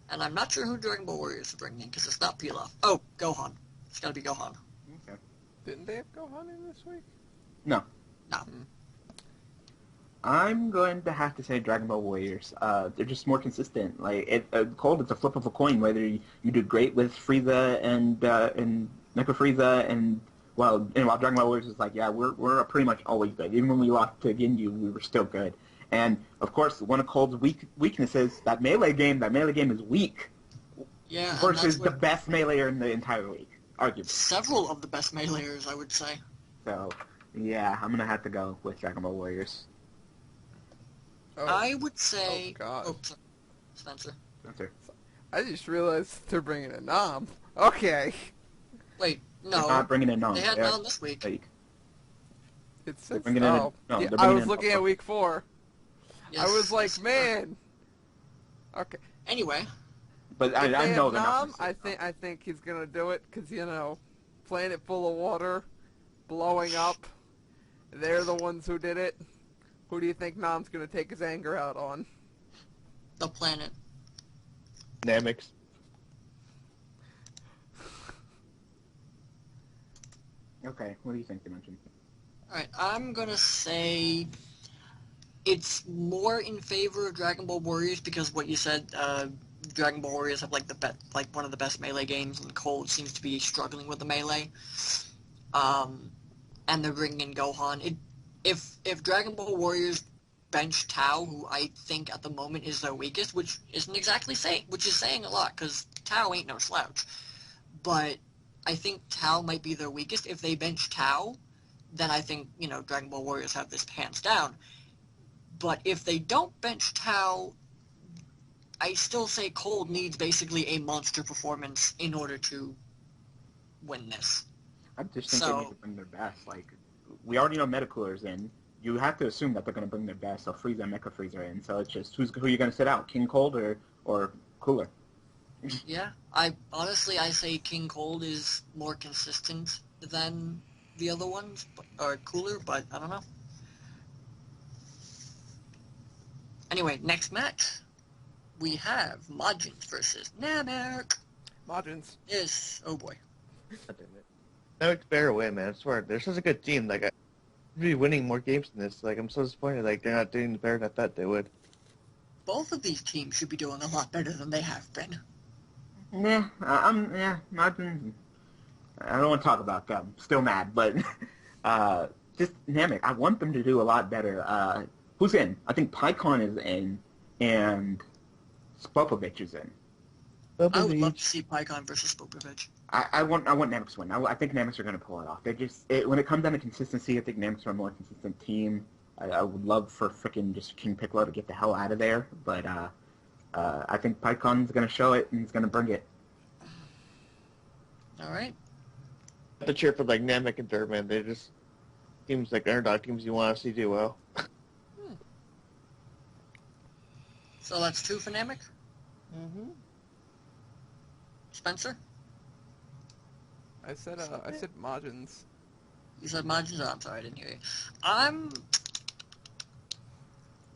and I'm not sure who Dragon Ball Warriors is bringing in because it's not Pilaf. Oh, Gohan. It's got to be Gohan. Okay. Didn't they have Gohan in this week? No. No. I'm going to have to say Dragon Ball Warriors. They're just more consistent. Like Cold, it's a flip of a coin whether you do great with Frieza and Mecha Frieza and while Dragon Ball Warriors is like, yeah, we're pretty much always good. Even when we lost to Ginyu, we were still good. And of course, one of Cold's weaknesses, that melee game is weak Yeah. versus the best meleeer in the entire league, arguably. Several of the best meleeers, I would say. So, yeah, I'm gonna have to go with Dragon Ball Warriors. Oh, I would say. Oh, God. Sorry. Spencer. Spencer. I just realized they're bringing a Nom. Okay. Wait, They're no. not bringing in Nom. They had They're- none this week. like, It They're says, bringing in a- oh. no, Yeah, they're I bringing was in- looking at week 4. Yes, I was like, yes. man. Okay. Anyway, But If I they know have they're not. Nom, gonna say I think he's gonna do it because planet full of water, blowing up. They're the ones who did it. Who do you think Nom's gonna take his anger out on? the planet. Dynamics. Okay, what do you think, Dimension? Alright, I'm gonna say it's more in favor of Dragon Ball Warriors because what you said, Dragon Ball Warriors have like one of the best melee games, and Cold seems to be struggling with the melee. And they're bringing in Gohan. If Dragon Ball Warriors bench Tao, who I think at the moment is their weakest, which isn't exactly saying a lot because Tao ain't no slouch, but I think Tao might be their weakest. If they bench Tao, then I think, Dragon Ball Warriors have this hands down. But if they don't bench Tao, I still say Cold needs basically a monster performance in order to win this. I just think they need to bring their best. Like, we already know Metacooler's in. You have to assume that they're going to bring their best. So Frieza and Mecha Frieza are in. So it's just who are you going to sit out, King Cold or Cooler? Yeah, I say King Cold is more consistent than the other ones, or Cooler, but I don't know. Anyway, next match, we have Majins versus Namek. Majins. Yes, oh boy. God damn it. Namek's better away, man. I swear, they're such a good team. Like, I'd be winning more games than this. Like, I'm so disappointed. Like, they're not doing better than I thought they would. Both of these teams should be doing a lot better than they have been. Majin. I don't want to talk about them. Still mad, but just Namek. I want them to do a lot better. Who's in? I think PyCon is in, and Spopovich is in. I would love to see PyCon versus Spopovich. I want Namek to win. I think Nameks are going to pull it off. When it comes down to consistency, I think Nameks are a more consistent team. I would love for frickin' just King Piccolo to get the hell out of there, but I think PyCon's going to show it and he's going to bring it. All right. I have to cheer for, like, Namek and Durban. They're just teams, like, underdog teams you want to see do well. So that's 2 for Namek. Mm-hmm. Spencer? I said Majins. You said Majins? Oh, I'm sorry, I didn't hear you.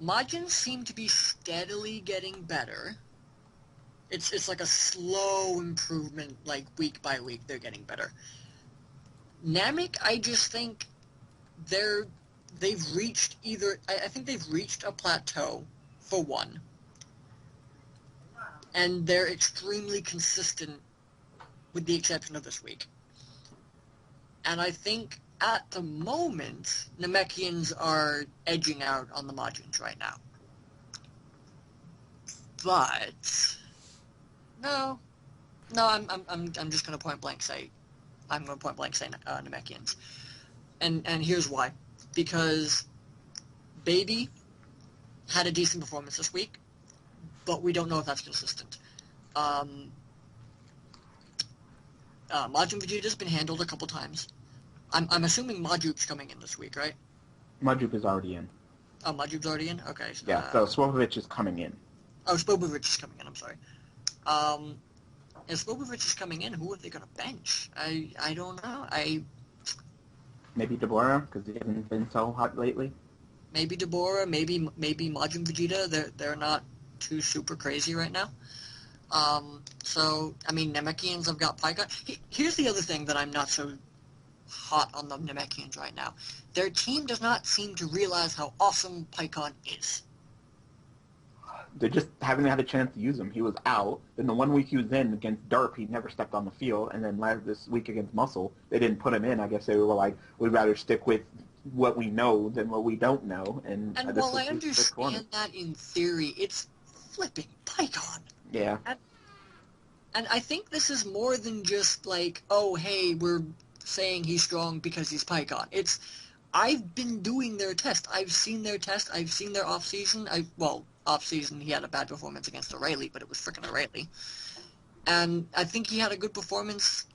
Majins seem to be steadily getting better. It's like a slow improvement, like week by week they're getting better. Namek, I just think they've reached I think they've reached a plateau for one, and they're extremely consistent with the exception of this week. And I think at the moment Namekians are edging out on the Majins right now. But no, I'm just gonna point blank say Namekians, and here's why. Because Baby had a decent performance this week, but we don't know if that's consistent. Majin Vegeta's been handled a couple times. I'm assuming Maju's coming in this week, right? Majup is already in. Oh, Maju's already in? Okay. Yeah, so Swobovic is coming in. Oh, Spobovic is coming in, I'm sorry. If Spobovic is coming in, who are they going to bench? I don't know. Maybe Deborah, because he hasn't been so hot lately. Maybe Deborah, maybe Majin Vegeta. They're not too super crazy right now. So, I mean, Namekians have got Pikkon. Here's the other thing that I'm not so hot on the Namekians right now. Their team does not seem to realize how awesome Pikkon is. They just haven't had a chance to use him. He was out. Then the 1 week he was in against Derp, he never stepped on the field. And then this week against Muscle, they didn't put him in. I guess they were like, we'd rather stick with what we know than what we don't know. And while I understand that in theory, it's flipping Pikkon. Yeah. And I think this is more than just like, oh, hey, we're saying he's strong because he's Pikkon. I've been doing their test. I've seen their test. I've seen their off-season. Off-season he had a bad performance against O'Reilly, but it was frickin' O'Reilly. And I think he had a good performance,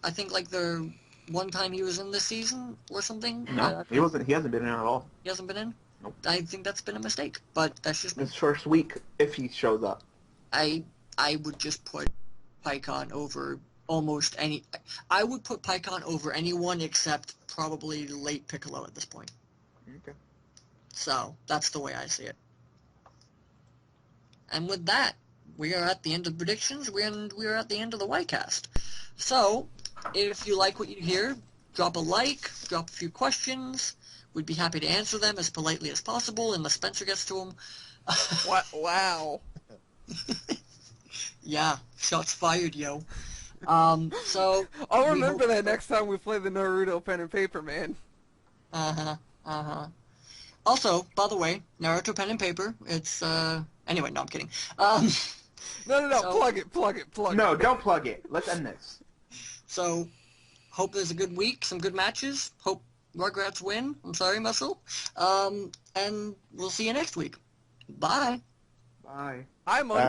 I think, like the one time he was in this season or something. No, he wasn't. He hasn't been in at all. He hasn't been in? Nope. I think that's been a mistake, but that's just me. His first week, if he shows up. I would just put Pikkon over almost any... I would put Pikkon over anyone except probably late Piccolo at this point. Okay. So, that's the way I see it. And with that, we are at the end of predictions, we are at the end of the Ycast. So, if you like what you hear, drop a like, drop a few questions. We'd be happy to answer them as politely as possible, unless Spencer gets to them. What? Wow. Yeah, shots fired, yo. So... I'll remember that next time we play the Naruto pen and paper, man. Also, by the way, Naruto pen and paper, it's, anyway, no, I'm kidding. No, So- plug it. No, don't plug it. Let's end this. So, hope there's a good week, some good matches. Hope Rugrats win. I'm sorry, Muscle. And we'll see you next week. Bye. Bye. I'm on